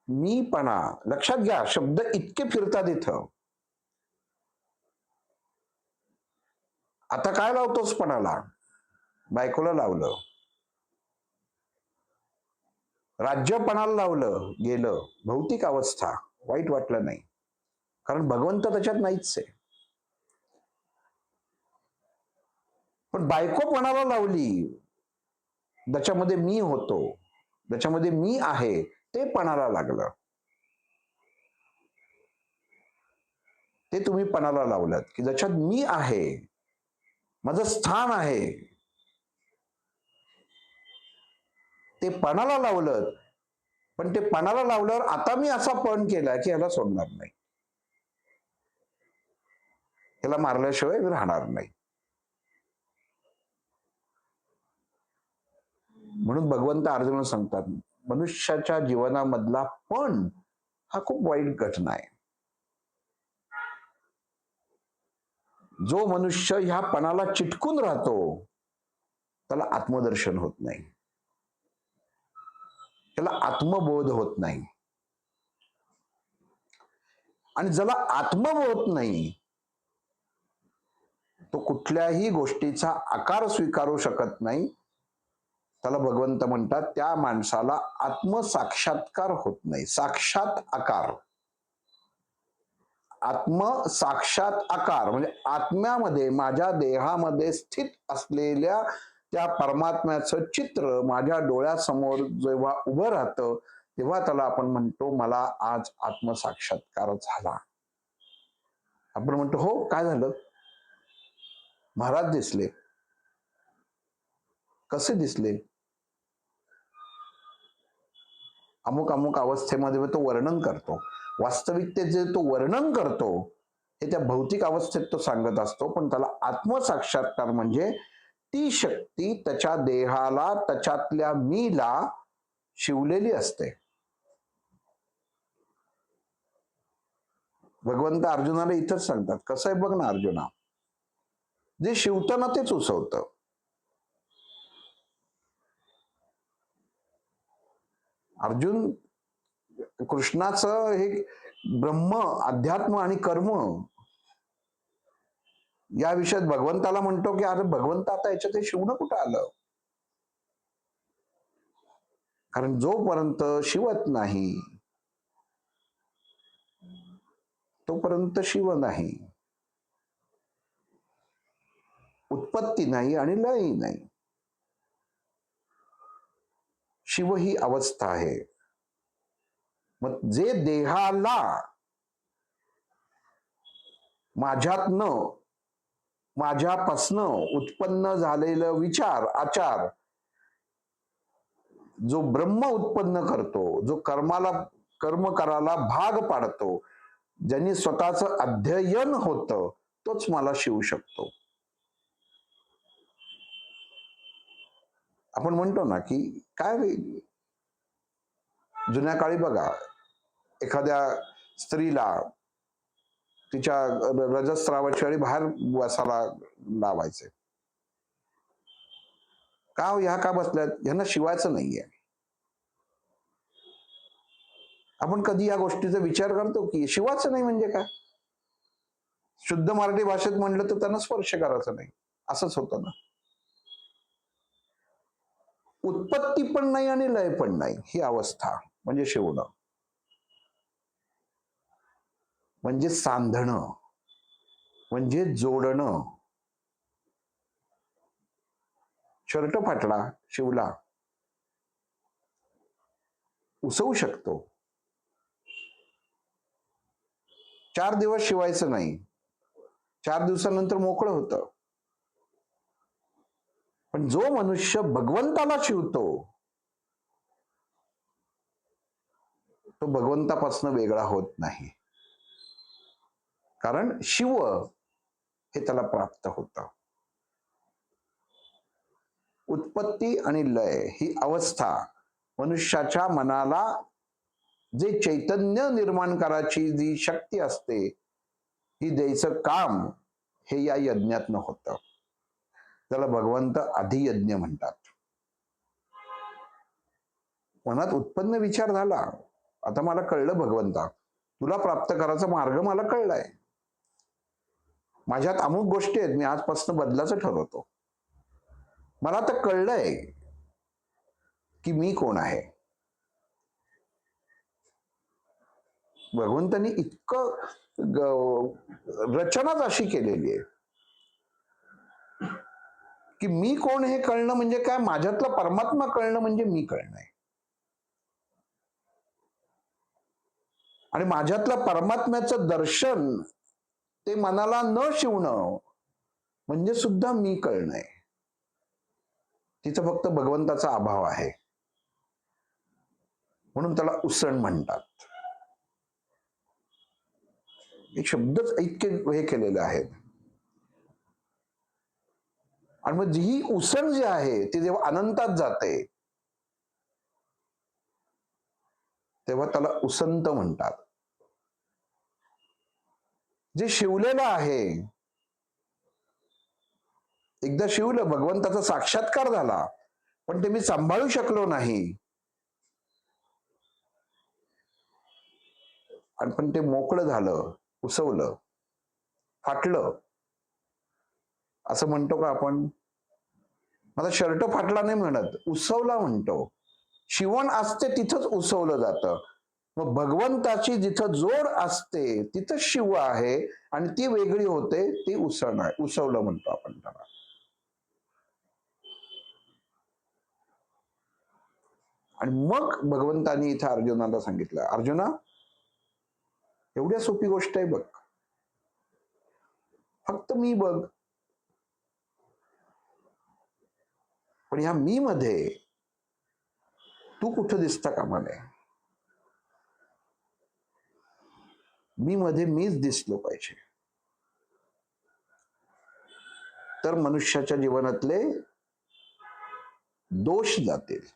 मीपणा. लक्षात घ्या, शब्द इतके फिरतात इथं. आता काय लावतोस पणाला? बायकोला लावलं. राज्य पणाला लावलं, गेलं. भौतिक अवस्था, वाईट वाटलं नाही, कारण भगवंत त्याच्यात नाहीच आहे. पण बायको पणाला लावली, ज्याच्यामध्ये मी होतो, ज्याच्यामध्ये मी आहे, ते पणाला लागलं. ते तुम्ही पणाला लावलात की ज्याच्यात मी आहे, माझं स्थान आहे, ते पणाला लावलं. पण ते पणाला लावल्यावर आता मी असा पण केला की ह्याला सोडणार नाही, ह्याला मारल्याशिवाय राहणार नाही. म्हणून भगवंत अर्जुनाला सांगतात, मनुष्याच्या जीवनामधला पण हा खूप वाईट घटना आहे. जो मनुष्य ह्या पणाला चिटकून राहतो त्याला आत्मदर्शन होत नाही, त्याला आत्मबोध होत नाही. आणि ज्याला आत्मबोध नाही तो कुठल्याही गोष्टीचा आकार स्वीकारू शकत नाही. त्याला भगवंत म्हणतात त्या माणसाला आत्मसाक्षात्कार होत नाही. साक्षात आकार, आत्मसाक्षात आकार म्हणजे आत्म्यामध्ये, माझ्या देहामध्ये स्थित असलेल्या त्या परमात्म्याचं चित्र माझ्या डोळ्यासमोर जेव्हा उभं राहतं तेव्हा त्याला आपण म्हणतो मला आज आत्मसाक्षात्कार झाला. आपण म्हणतो हो, काय झालं? महाराज दिसले. कसे दिसले? अमुक अमुक अवस्थेमध्ये तो वर्णन करतो. वास्तविकतेत जे तो वर्णन करतो हे त्या भौतिक अवस्थेत तो सांगत असतो, पण त्याला आत्मसाक्षात्कार म्हणजे ती शक्ती त्याच्या देहाला, त्याच्यातल्या मीला शिवलेली असते. भगवंत अर्जुनाला इथंच सांगतात, कसं आहे बघ ना अर्जुना, जे शिवतं ना तेच उसवतं. अर्जुन, कृष्णाचं हे ब्रह्म, अध्यात्म आणि कर्म या विषयात भगवंताला म्हणतो की अरे भगवंत आता याच्यात हे शिवणं कुठं आलं? कारण जोपर्यंत शिवत नाही तोपर्यंत शिव नाही. उत्पत्ती नाही आणि लयही नाही. शिव ही अवस्था आहे. मग जे देहाला माझ्यातनं, माझ्यापासनं उत्पन्न झालेलं विचार, आचार, जो ब्रह्म उत्पन्न करतो, जो कर्म करायला भाग पाडतो, ज्यांनी स्वतःचं अध्ययन होतं, तोच मला शिवू शकतो. आपण म्हणतो ना की काय जुन्या काळी बघा, एखाद्या स्त्रीला तिच्या रजस्रावाच्या वेळी बाहेर बसायला लावायचे. का ह्या का बसल्यात? ह्यांना शिवायचं नाहीये. आपण कधी या गोष्टीचा विचार करतो की शिवायचं नाही म्हणजे काय? शुद्ध मराठी भाषेत म्हणलं तर त्यांना स्पर्श करायचा नाही, असंच होतं ना. उत्पत्ती पण नाही आणि लय पण नाही, ही अवस्था म्हणजे शिवणं, म्हणजे सांधणं, म्हणजे जोडणं. शर्ट फाटला, शिवला, उसवू शकतो. 4 दिवस शिवायचं नाही, 4 दिवसानंतर मोकळं होतं. पण जो मनुष्य भगवंताला शिवतो, तो भगवंतापासून वेगळा होत नाही. कारण शिव हे त्याला प्राप्त होतं. उत्पत्ती आणि लय ही अवस्था मनुष्याच्या मनाला जे चैतन्य निर्माण करायची जी शक्ती असते, ही द्यायचं काम हे या यज्ञातनं होतं. त्याला भगवंत अधियज्ञ म्हणतात. मनात उत्पन्न विचार झाला, आता मला कळलं भगवंता, तुला प्राप्त करायचा मार्ग मला कळलाय. माझ्यात अमुक गोष्टी आहेत, मी आजपासून बदलाचं ठरवतो. मला आता कळलंय की मी कोण आहे. भगवंतांनी इतकं रचनाच अशी केलेली आहे की मी कोण हे कळणं म्हणजे काय, माझ्यातला परमात्मा कळणं म्हणजे मी कळणं आहे. आणि माझ्यातल्या परमात्म्याचं दर्शन ते मनाला न शिवणं म्हणजे सुद्धा मी कळणं आहे. तिथं फक्त भगवंताचा अभाव आहे, म्हणून त्याला उसण म्हणतात. एक शब्दच इतके हे केलेले आहेत. आणि मग ही उसण जी आहे ती जेव्हा अनंतात जाते तेव्हा त्याला उसंत म्हणतात. जे शिवलेलं आहे, एकदा शिवलं, भगवंताचा साक्षात्कार झाला, पण ते मी सांभाळू शकलो नाही, आणि पण ते मोकळं झालं, उसवलं, फाटलं, असं म्हणतो का आपण? माझा शर्ट फाटला नाही म्हणत, उसवला म्हणतो. शिवण असते तिथंच उसवलं जातं. मग भगवंताची जिथं जोड असते तिथं शिव आहे आणि ती वेगळी होते, ती उसण आहे, उसवलं म्हणतो आपण त्याला. आणि मग भगवंतानी इथं अर्जुनाला सांगितलं, अर्जुना एवढ्या सोपी गोष्ट आहे बघ, फक्त मी बघ. पण ह्या मी मध्ये तू कुठं दिसता कामा नये. मी मध्ये मीच दिसलो पाहिजे, तर मनुष्याच्या जीवनातले दोष जातील.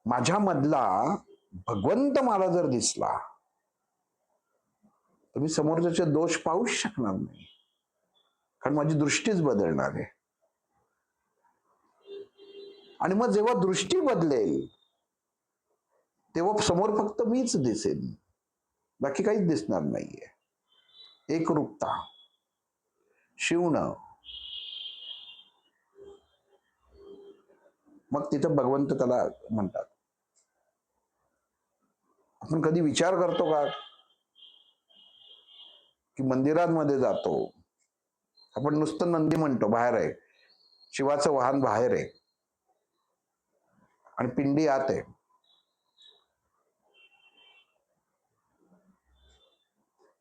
माझ्या मधला भगवंत मला जर दिसला तर मी समोरच्याचे दोष पाहूच शकणार नाही, कारण माझी दृष्टीच बदलणार आहे. आणि मग जेव्हा दृष्टी बदलेल तेव्हा समोर फक्त मीच दिसेन, बाकी काहीच दिसणार नाहीये. एकरूपता, शिवणं, मग तिथं भगवंत त्याला म्हणतात. आपण कधी विचार करतो का की मंदिरांमध्ये जातो, आपण नुसतं नंदी म्हणतो, बाहेर आहे. शिवाचं वाहन बाहेर आहे आणि पिंडी आत आहे.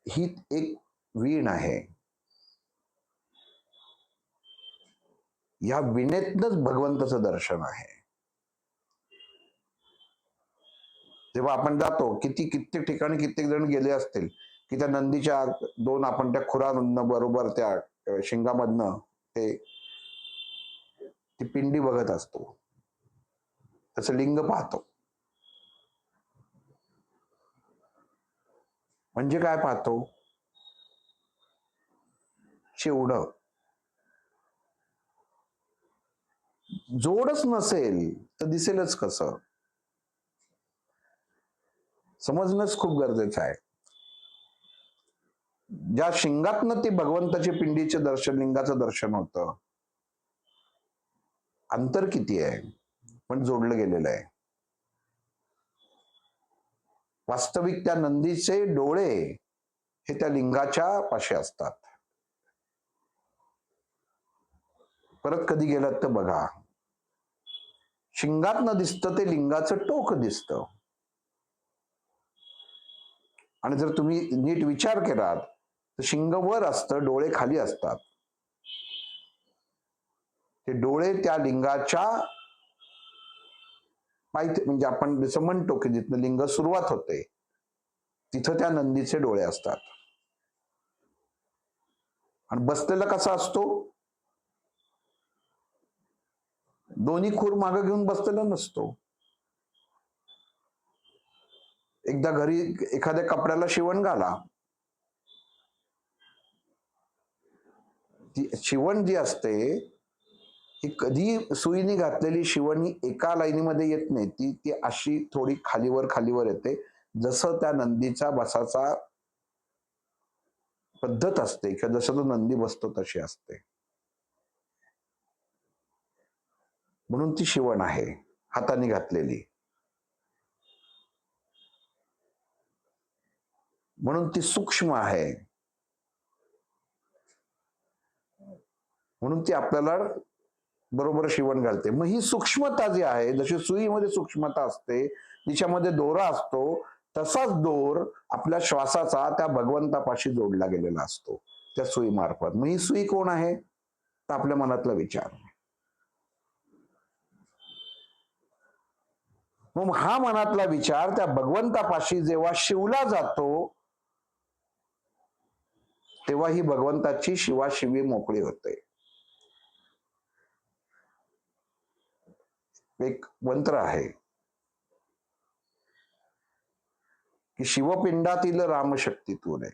ही एक वीण आहे. या विणेतनच भगवंताचं दर्शन आहे. जेव्हा आपण जातो, कित्येक ठिकाणी कित्येक जण गेले असतील की त्या नंदीच्या दोन आपण त्या खुरामधनं बरोबर त्या शिंगामधनं ती पिंडी बघत असतो, त्याचं लिंग पाहतो. म्हणजे काय पाहतो? शेवढं जोडच नसेल तर दिसेलच कसं? समजणंच खूप गरजेचं आहे. ज्या शिंगातनं ती भगवंताची पिंडीचे दर्शन, लिंगाचं दर्शन होतं, अंतर किती आहे पण जोडलं गेलेलं आहे. वास्तविक त्या नंदीचे डोळे हे त्या लिंगाच्या पाशी असतात. परत कधी गेलात तर बघा, शिंगातनं दिसतं ते लिंगाचं टोक दिसतं. आणि जर तुम्ही नीट विचार केलात तर शिंग वर असतं, डोळे खाली असतात. ते डोळे त्या लिंगाच्या म्हणजे आपण जसं म्हणतो की जिथं लिंग सुरुवात होते तिथं त्या नंदीचे डोळे असतात. आणि बसलेला कसा असतो? दोन्ही खूर मागं घेऊन बसलेला नसतो. एकदा घरी एखाद्या कपड्याला शिवण घाला, ती शिवण जी असते ही कधी सुईने घातलेली शिवण ही एका लाईनीमध्ये येत नाही. ती अशी थोडी खालीवर येते, जसं त्या नंदीचा बसाचा पद्धत असते किंवा जसं तो नंदी बसतो तशी असते. म्हणून ती शिवण आहे हाताने घातलेली. म्हणून ती सूक्ष्म आहे. म्हणून ती आपल्याला बरोबर शिवण घालते. मग ही सूक्ष्मता जी आहे, जशी सुईमध्ये सूक्ष्मता असते, तिच्यामध्ये दोरा असतो, तसाच दोर आपल्या श्वासाचा त्या भगवंतापाशी जोडला गेलेला असतो त्या सुई मार्फत. मग ही सुई कोण आहे? तर आपल्या मनातला विचार. मग हा मनातला विचार त्या भगवंतापाशी जेव्हा शिवला जातो तेव्हा ही भगवंताची शिवाशिवी मोकळी होते. एक मंत्र आहे की शिवपिंडातील रामशक्ती तूने.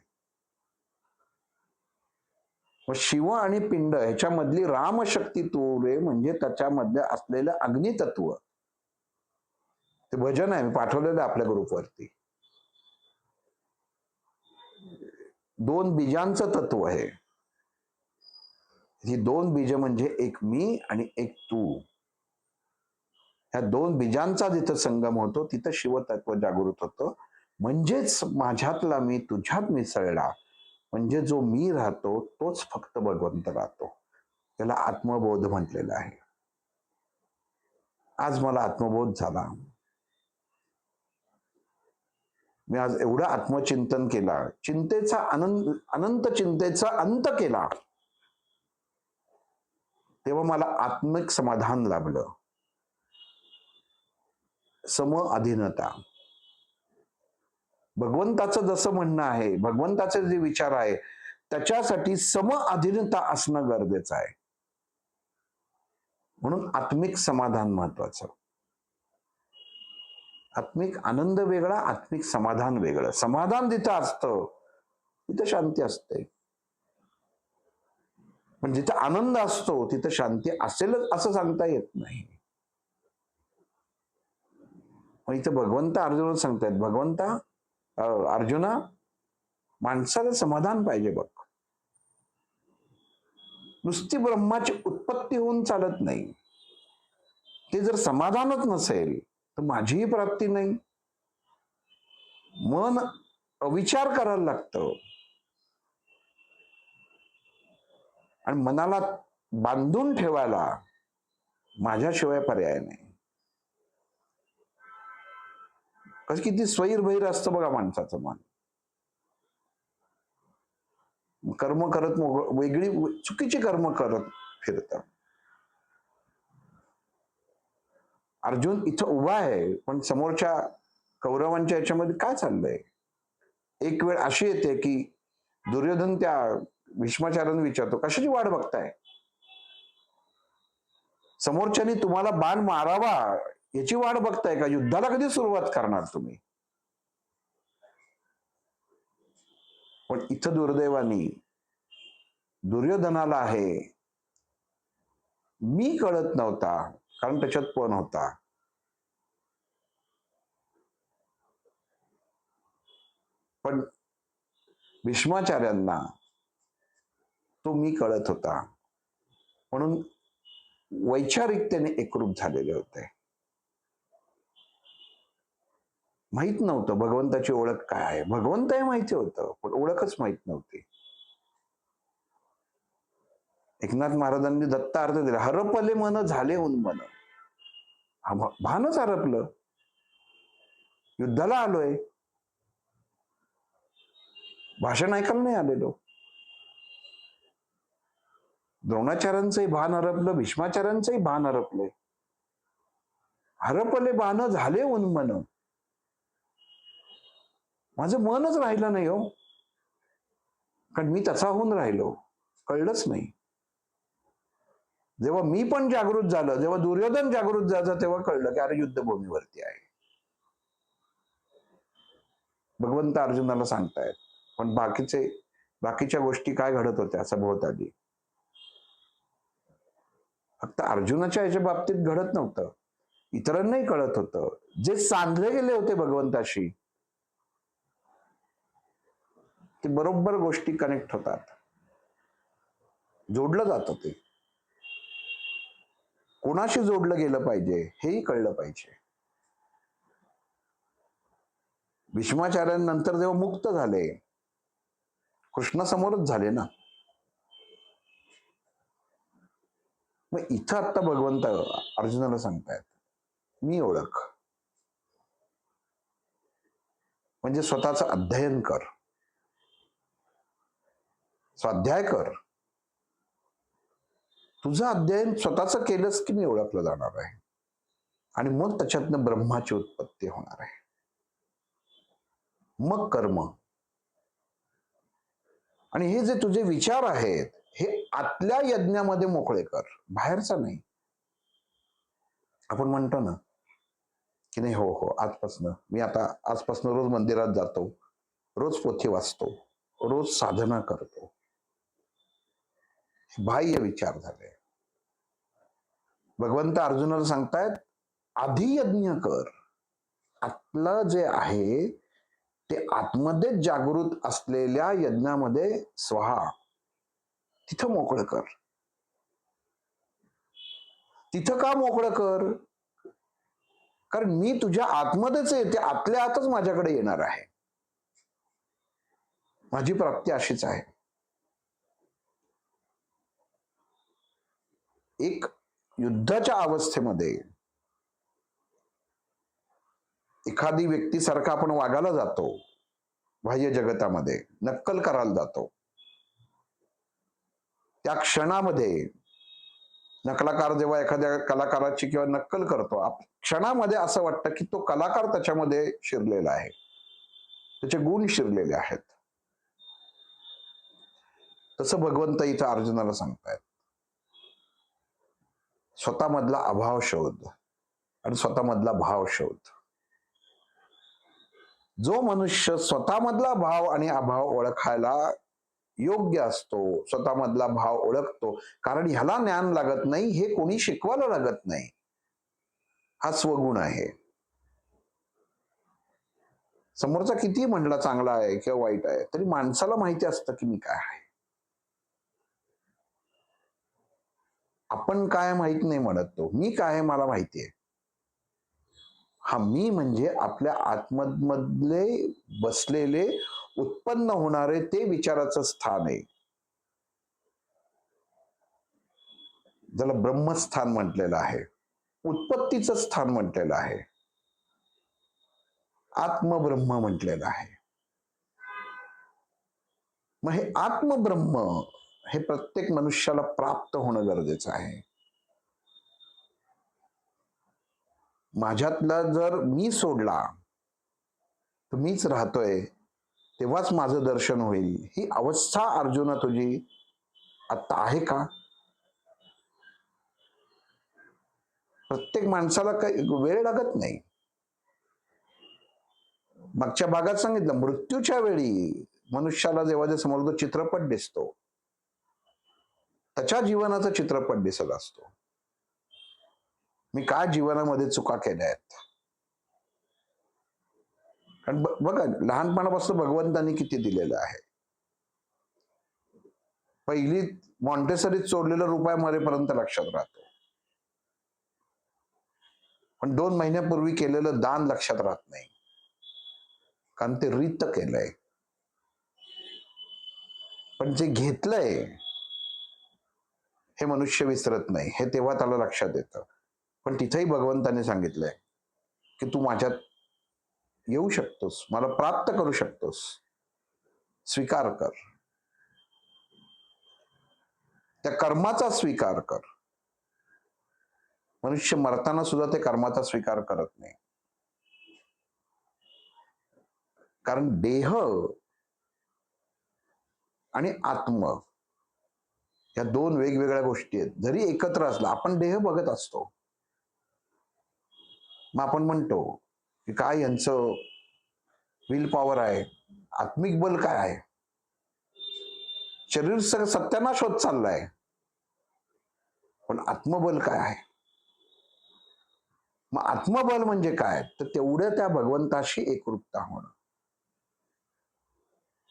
मग शिव आणि पिंड ह्याच्यामधली रामशक्ती तूरे म्हणजे त्याच्यामध्ये असलेलं अग्नितत्व. ते भजन आहे, मी पाठवलेलं आपल्या ग्रुपवरती. 2 बीजांचं तत्व आहे. ही 2 बीज म्हणजे एक मी आणि एक तू. ह्या 2 बीजांचा जिथं संगम होतो तिथं शिवतत्व जागृत होतं. म्हणजेच माझ्यातला मी तुझ्यात मिसळला, म्हणजे जो मी राहतो तोच फक्त भगवंत राहतो. त्याला आत्मबोध म्हटलेला आहे. आज मला आत्मबोध झाला. मी आज एवढं आत्मचिंतन केला, चिंतेचा अनंत चिंतेचा अंत केला, तेव्हा मला आत्मिक समाधान लाभलं. सम अधीनता. भगवंताचं जसं म्हणणं आहे, भगवंताचे जे विचार आहे त्याच्यासाठी सम अधीनता असणं गरजेचं आहे. म्हणून आत्मिक समाधान महत्वाचं. आत्मिक आनंद वेगळा, आत्मिक समाधान वेगळं. समाधान जिथं असतं तिथं शांती असते, पण जिथं आनंद असतो तिथं शांती असेलच असं सांगता येत नाही. मग इथं भगवंत अर्जुनाला सांगतायत, भगवंता अर्जुना, माणसाला समाधान पाहिजे बघ. नुसती ब्रह्माची उत्पत्ती होऊन चालत नाही. ते जर समाधानच नसेल तर माझीही प्राप्ती नाही. मन विचार करायला लागतं. आणि मनाला बांधून ठेवायला माझ्याशिवाय पर्याय नाही. कसं किती स्वैर-भैर असतं बघा माणसाचं मन. कर्म करत वेगळी चुकीची कर्म करत फिरतं. अर्जुन इथं उभा आहे, पण समोरच्या कौरवांच्या याच्यामध्ये काय चाललंय? एक वेळ अशी येते की दुर्योधन त्या भीष्माचार्यांना विचारतो, कशाची वाट बघताय? समोरच्यानी तुम्हाला बाण मारावा याची वाट बघताय का? युद्धाला कधी सुरुवात करणार तुम्ही? पण इथं दुर्दैवानी दुर्योधनाला आहे मी कळत नव्हता, कारण त्याच्यात पण होता. पण भीष्माचार्यांना तो मी कळत होता, म्हणून वैचारिकतेने एकरूप झालेले होते. माहित नव्हतं भगवंताची ओळख काय आहे. भगवंतही माहिती होतं, पण ओळखच माहित नव्हती. एकनाथ महाराजांनी दत्ता अर्थ दिला, हरपले मन झाले उन्मन. भानच हरपलं. युद्धाला आलोय, भाषण ऐकायला नाही आलेलो. द्रोणाचार्यांचंही भान हरपलं, भीष्माचार्यांचंही भान हरपलंय. हरपले भान झाले उन्मन. माझं मनच राहिलं नाही हो, कारण मी तसा होऊन राहिलो, कळलंच नाही. जेव्हा मी पण जागृत झालं, जेव्हा दुर्योधन जागृत झाला, तेव्हा कळलं की अरे युद्धभूमीवरती आहे. भगवंत अर्जुनाला सांगतायत, पण बाकीच्या गोष्टी काय घडत होत्या सभोवताली, फक्त अर्जुनाच्या याच्या बाबतीत घडत नव्हतं, इतरांनाही कळत होतं. जे सांधले गेले होते भगवंताशी, ते बरोबर गोष्टी कनेक्ट होतात, जोडलं जातं. ते कोणाशी जोडलं गेलं पाहिजे हेही कळलं पाहिजे. भीष्माचार्यांनंतर जेव्हा मुक्त झाले, कृष्णासमोरच झाले ना. मग इथं आता भगवंत अर्जुनाला सांगतायत, मी ओळख. म्हणजे स्वतःचं अध्ययन कर, स्वाध्याय कर. तुझं अध्ययन स्वतःच केलंस की मी ओळखलं जाणार आहे, आणि मग त्याच्यातनं ब्रह्माची उत्पत्ती होणार आहे. मग कर्म. आणि हे जे तुझे विचार आहेत, हे आतल्या यज्ञामध्ये मोकळे कर, बाहेरचा नाही. आपण म्हणतो ना की नाही, हो आजपासनं रोज मंदिरात जातो, रोज पोथी वाचतो, रोज साधना करतो. बाह्य विचार झाले. भगवंत अर्जुनाला सांगतायत, आधी यज्ञ कर. आतलं जे आहे ते आतमध्ये जागृत असलेल्या यज्ञामध्ये स्वहा, तिथं मोकळं कर. तिथं का मोकळं कर? कारण मी तुझ्या आतमध्येच आहे, ते आतल्या आतच माझ्याकडे येणार आहे. माझी प्राप्ती अशीच आहे. एक युद्धाच्या अवस्थेमध्ये एखादी व्यक्तीसारखा आपण वागायला जातो, बाह्य जगतामध्ये नक्कल करायला जातो. त्या क्षणामध्ये नकलाकार जेव्हा एखाद्या कलाकाराची किंवा नक्कल करतो, क्षणामध्ये असं वाटतं की तो कलाकार त्याच्यामध्ये शिरलेला आहे, त्याचे गुण शिरलेले आहेत. तसं भगवंत इथं अर्जुनाला सांगतायत, स्वतःमधला अभाव शोध आणि स्वतःमधला भाव शोध. जो मनुष्य स्वतःमधला भाव आणि अभाव ओळखायला योग्य असतो, स्वतःमधला भाव ओळखतो, कारण ह्याला ज्ञान लागत नाही, हे कोणी शिकवायला लागत नाही, हा स्वगुण आहे. समोरचा किती म्हणला चांगला आहे किंवा वाईट आहे, तरी माणसाला माहिती असतं की मी काय आहे. आपण काय माहित नाही म्हणत, तो मी काय आहे मला माहिती आहे. हा मी म्हणजे आपल्या आत्ममधले बसलेले उत्पन्न होणारे ते विचाराचं स्थान आहे. ज्याला ब्रह्मस्थान म्हटलेलं आहे, उत्पत्तीचं स्थान म्हटलेलं आहे, आत्मब्रह्म म्हटलेलं आहे. मग हे आत्मब्रह्म हे प्रत्येक मनुष्याला प्राप्त होणं गरजेचं आहे. माझ्यातला जर मी सोडला तर मीच राहतोय, तेव्हाच माझं दर्शन होईल, ही अवस्था अर्जुना तुझी आता आहे का? प्रत्येक माणसाला काही वेळ लागत नाही. मागच्या भागात सांगितलं, मृत्यूच्या वेळी मनुष्याला जेव्हा जे समोर तो चित्रपट दिसतो, त्याच्या जीवनाचा चित्रपट दिसत असतो. मी काय जीवनामध्ये चुका केल्या आहेत. कारण बघा, लहानपणापासून भगवंतांनी किती दिलेलं आहे. पहिली मॉन्टेसरीत सोडलेलं रुपया मरेपर्यंत लक्षात राहतो, पण 2 महिन्यापूर्वी केलेलं दान लक्षात राहत नाही, कारण ते रित केलंय. पण जे घेतलंय हे मनुष्य विसरत नाही, हे तेव्हा त्याला लक्षात येतं. पण तिथेही भगवंताने सांगितलंय की तू माझ्यात येऊ शकतोस, मला प्राप्त करू शकतोस, स्वीकार कर, त्या कर्माचा स्वीकार कर. मनुष्य मरताना सुद्धा ते कर्माचा स्वीकार करत नाही, कारण देह आणि आत्म या 2 वेगवेगळ्या गोष्टी आहेत. जरी एकत्र असला, आपण देह बघत असतो, मग आपण म्हणतो की काय यांचं विल पॉवर आहे, आत्मिक बल काय आहे, शरीर सत्यानाश होत चाललाय, पण आत्मबल काय आहे? मग आत्मबल म्हणजे काय? तर तेवढं त्या भगवंताशी एकरूपता होणं.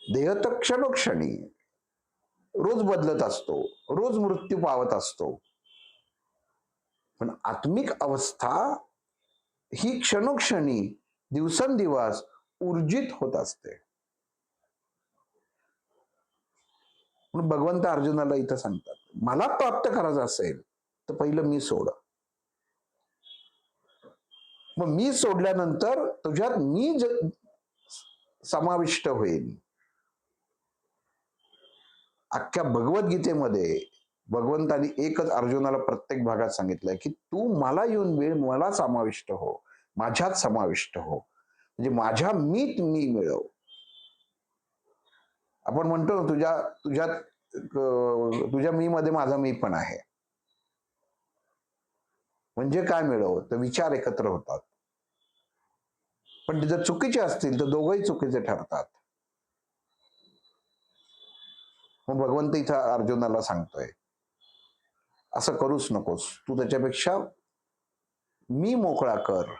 देह तर क्षणोक्षणी रोज बदलत असतो, रोज मृत्यू पावत असतो, पण आत्मिक अवस्था ही क्षणोक्षणी दिवसेंदिवस ऊर्जित होत असते. म्हणून भगवंत अर्जुनाला इथं सांगतात, मला प्राप्त करायचं असेल तर पहिलं मी सोड. मग मी सोडल्यानंतर तुझ्यात मी समाविष्ट होईल. अख्ख्या भगवद्गीतेमध्ये भगवंतानी एकच अर्जुनाला प्रत्येक भागात सांगितलंय की तू मला येऊन मिळ, मला समाविष्ट हो, माझ्यात समाविष्ट हो, म्हणजे माझ्या मीत मी मिळव. आपण म्हणतो तुझ्या मी मध्ये माझा मी पण आहे. म्हणजे काय मिळव? तर विचार एकत्र होतात, पण जर चुकीचे असतील तर दोघंही चुकीचे ठरतात. मग भगवंत इथं अर्जुनाला सांगतोय, असं करूच नकोस, तू त्याच्यापेक्षा मी मोकळा कर,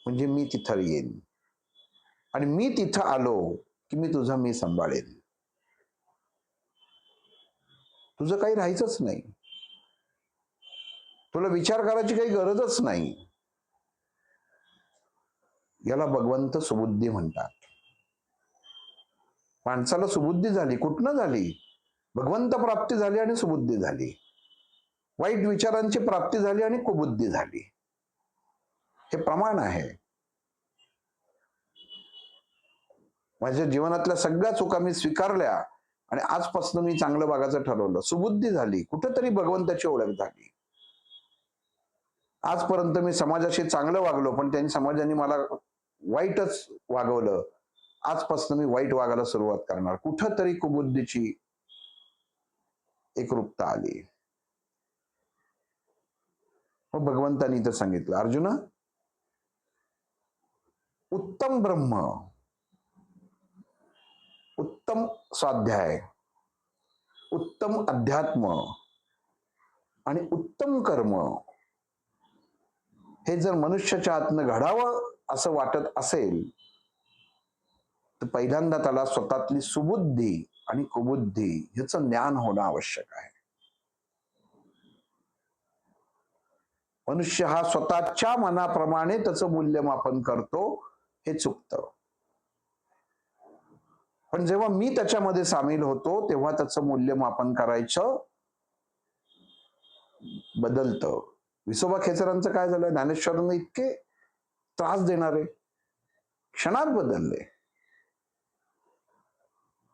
म्हणजे मी तिथं येईन, आणि मी तिथं आलो की मी तुझा मी सांभाळेन. तुझं काही राहायचंच नाही, तुला विचार करायची काही गरजच नाही. याला भगवंत सुबुद्धी म्हणतात. माणसाला सुबुद्धी झाली, कुठनं झाली? भगवंत प्राप्ती झाली आणि सुबुद्धी झाली. वाईट विचारांची प्राप्ती झाली आणि कुबुद्धी झाली. हे प्रमाण आहे. माझ्या जीवनातल्या सगळ्या चुका मी स्वीकारल्या आणि आजपासून मी चांगलं वागायचं ठरवलं, सुबुद्धी झाली, कुठेतरी भगवंताची ओळख झाली. आजपर्यंत मी समाजाशी चांगलं वागलो, पण त्यांनी समाजाने मला वाईटच वागवलं, आजपासून मी वाईट वागायला सुरुवात करणार. कुठंतरी कुबुद्धीची एकरूपता आली. मग भगवंतानी इथं सांगितलं, अर्जुना, उत्तम ब्रह्म, उत्तम स्वाध्याय, उत्तम अध्यात्म आणि उत्तम कर्म हे जर मनुष्याच्या आतनं घडावं असं वाटत असेल तर पहिल्यांदा त्याला स्वतःतली सुबुद्धी आणि कुबुद्धी ह्याचं ज्ञान होणं आवश्यक आहे. मनुष्य हा स्वतःच्या मनाप्रमाणे त्याचं मूल्यमापन करतो, हे चुकतं. पण जेव्हा मी त्याच्यामध्ये सामील होतो तेव्हा त्याचं मूल्यमापन करायचं बदलतं. विसोबा खेचरांचं काय झालं? ज्ञानेश्वरांना इतके त्रास देणारे क्षणात बदलले.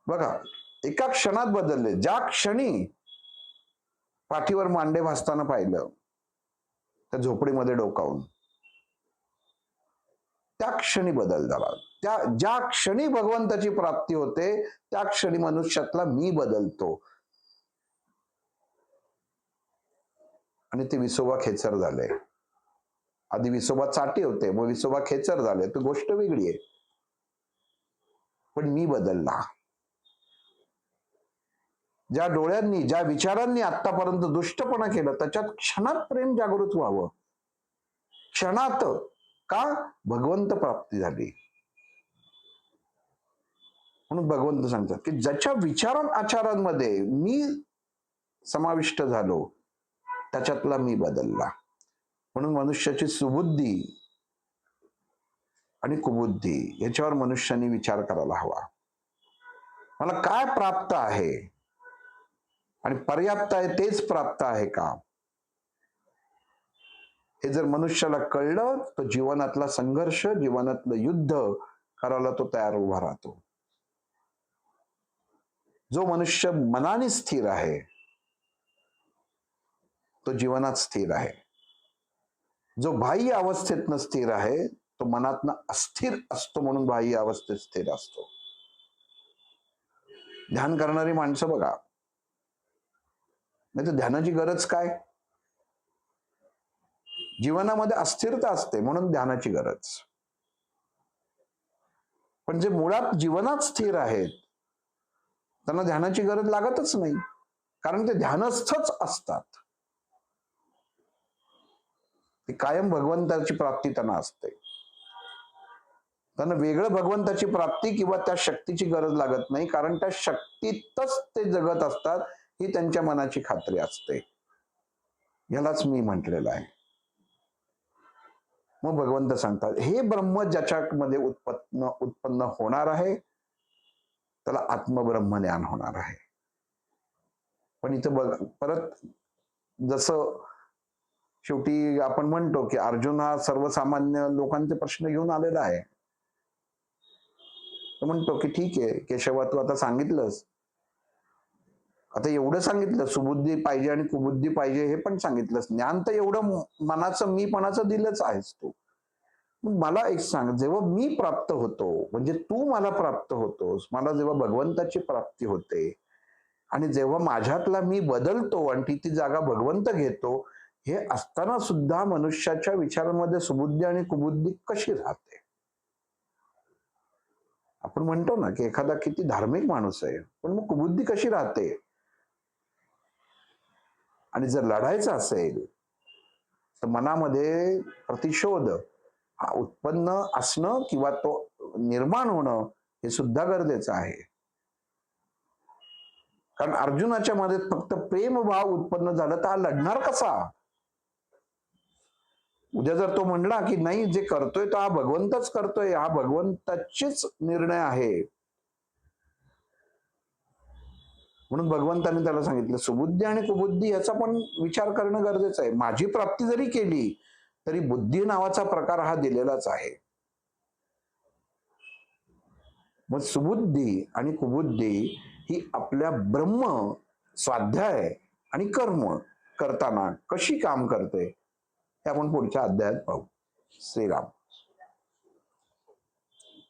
बघा, एका क्षणात बदलले. ज्या क्षणी पाठीवर मांडे भासताना पाहिलं त्या झोपडीमध्ये डोकावून, त्या क्षणी बदल झाला. ज्या क्षणी भगवंताची प्राप्ती होते त्या क्षणी मनुष्यातला मी बदलतो. आणि ते विसोबा खेचर झाले. आधी विसोबा चाटे होते, मग विसोबा खेचर झाले, तर गोष्ट वेगळी आहे. पण मी बदलला. ज्या डोळ्यांनी, ज्या विचारांनी आतापर्यंत दुष्टपणा केलं त्याच्यात क्षणात प्रेम जागृत व्हावं. क्षणात. का? भगवंत प्राप्ती झाली. म्हणून भगवंत सांगतात की ज्याच्या विचार आचारांमध्ये मी समाविष्ट झालो त्याच्यातला मी बदलला. म्हणून मनुष्याची सुबुद्धी आणि कुबुद्धी याच्यावर मनुष्याने विचार करायला हवा. मला काय प्राप्त आहे आणि पर्याप्त आहे तेच प्राप्त आहे का, हे जर मनुष्याला कळलं तर जीवनातला संघर्ष, जीवनातलं युद्ध करायला तो तयार उभा राहतो. जो मनुष्य मनाने स्थिर आहे तो जीवनात स्थिर आहे. जो बाह्य अवस्थेतनं स्थिर आहे तो मनातनं अस्थिर असतो, म्हणून बाह्य अवस्थेत स्थिर असतो. ध्यान करणारी माणसं बघा, नाही तर ध्यानाची गरज काय? जीवनामध्ये अस्थिरता असते म्हणून ध्यानाची गरज. पण जे मुळात जीवनात स्थिर आहेत त्यांना ध्यानाची गरज लागतच नाही, कारण ते ध्यानस्थच असतात. ते कायम भगवंताची प्राप्ती त्यांना असते. त्यांना वेगळं भगवंताची प्राप्ती किंवा त्या शक्तीची गरज लागत नाही, कारण त्या शक्तीतच ते जगत असतात ही त्यांच्या मनाची खात्री असते. यालाच मी म्हटलेलं आहे. मग भगवंत सांगतात हे ब्रह्म ज्याच्यामध्ये उत्पन्न होणार आहे त्याला आत्मब्रह्म ज्ञान होणार आहे. पण इथं बघ, परत जसं शेवटी आपण म्हणतो की अर्जुन हा सर्वसामान्य लोकांचे प्रश्न घेऊन आलेला आहे. तो म्हणतो की ठीक आहे केशवा, तू आता सांगितलंस, आता एवढं सांगितलं, सुबुद्धी पाहिजे आणि कुबुद्धी पाहिजे हे पण सांगितलंस, ज्ञान तर एवढं मनाचं मीपणाचं दिलंच आहेस तू. मला एक सांग, जेव्हा मी प्राप्त होतो म्हणजे तू मला प्राप्त होतोस, मला जेव्हा भगवंताची प्राप्ती होते आणि जेव्हा माझ्यातला मी बदलतो आणि ती जागा भगवंत घेतो, हे असताना सुद्धा मनुष्याच्या विचारांमध्ये सुबुद्धी आणि कुबुद्धी कशी राहते? आपण म्हणतो ना की एखादा किती धार्मिक माणूस आहे, पण मग कुबुद्धी कशी राहते? आणि जर लढायचं असेल तर मनामध्ये प्रतिशोध हा उत्पन्न असणं किंवा तो निर्माण होणं हे सुद्धा गरजेचं आहे. कारण अर्जुनाच्या मध्ये फक्त प्रेमभाव उत्पन्न झालं तर हा लढणार कसा? उद्या जर तो म्हणला की नाही, जे करतोय तो हा भगवंतच करतोय, हा भगवंताचीच निर्णय आहे, म्हणून भगवंताने त्याला सांगितलं सुबुद्धी आणि कुबुद्धी याचा पण विचार करणं गरजेचं आहे. माझी प्राप्ती जरी केली तरी बुद्धी नावाचा प्रकार हा दिलेलाच आहे. मग सुबुद्धी आणि कुबुद्धी ही आपल्या ब्रह्म स्वाध्याय आणि कर्म करताना कशी काम करते हे आपण पुढच्या अध्यायात पाहू. श्रीराम.